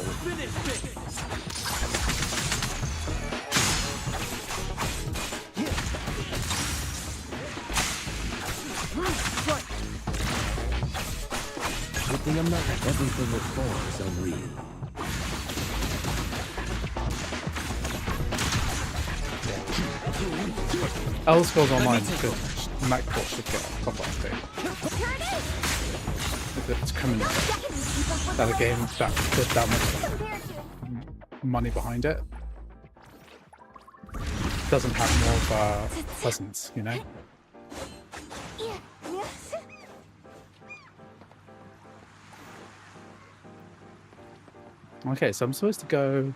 Good thing I'm not everything with four is unreal. Elder Scrolls Online should MacBook should get a proper update. It's coming that a game that there's that much money behind it doesn't have more of a presence, you know? Okay, so I'm supposed to go.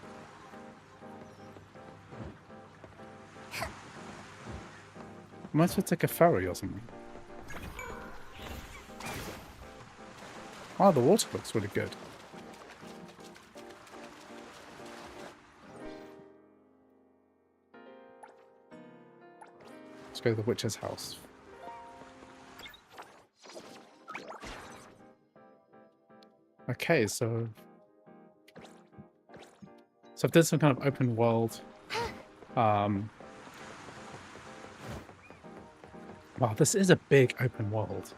Am I supposed to take a ferry or something? Oh, the water looks really good. Let's go to the witch's house. Okay, so if there's some kind of open world, wow, this is a big open world.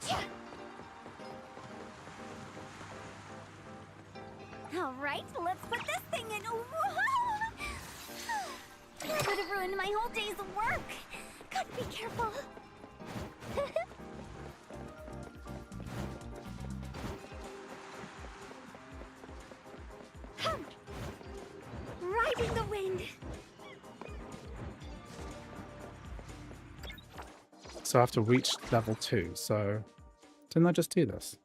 All right, let's put this thing in. That would have ruined my whole day's work. Gotta be careful. Riding the wind. So I have to reach level 2, so didn't I just do this?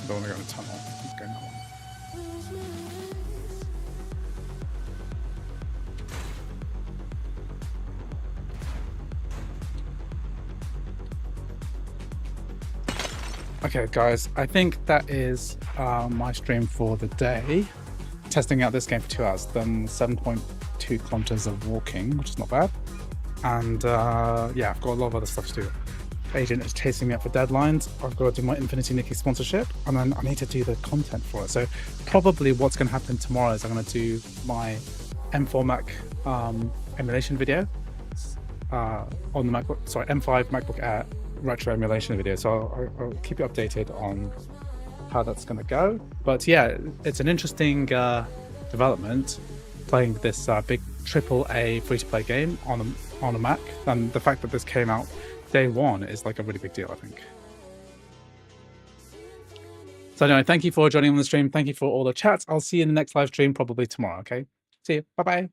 Don't want to go in a tunnel. Let's go that one. Okay, guys, I think that is my stream for the day. Testing out this game for 2 hours, then 7.2 kilometers of walking, which is not bad. And yeah, I've got a lot of other stuff to do. Agent is chasing me up for deadlines. I've got to do my Infinity Nikki sponsorship, and then I need to do the content for it. So probably what's going to happen tomorrow is I'm going to do my M4 Mac emulation video on the MacBook, sorry, M5 MacBook Air retro emulation video. So I'll keep you updated on how that's going to go. But yeah, it's an interesting development playing this big AAA free-to-play game on a Mac, and the fact that this came out day one is like a really big deal, I think. So anyway, thank you for joining on the stream. Thank you for all the chats. I'll see you in the next live stream, probably tomorrow, okay? See you. Bye-bye.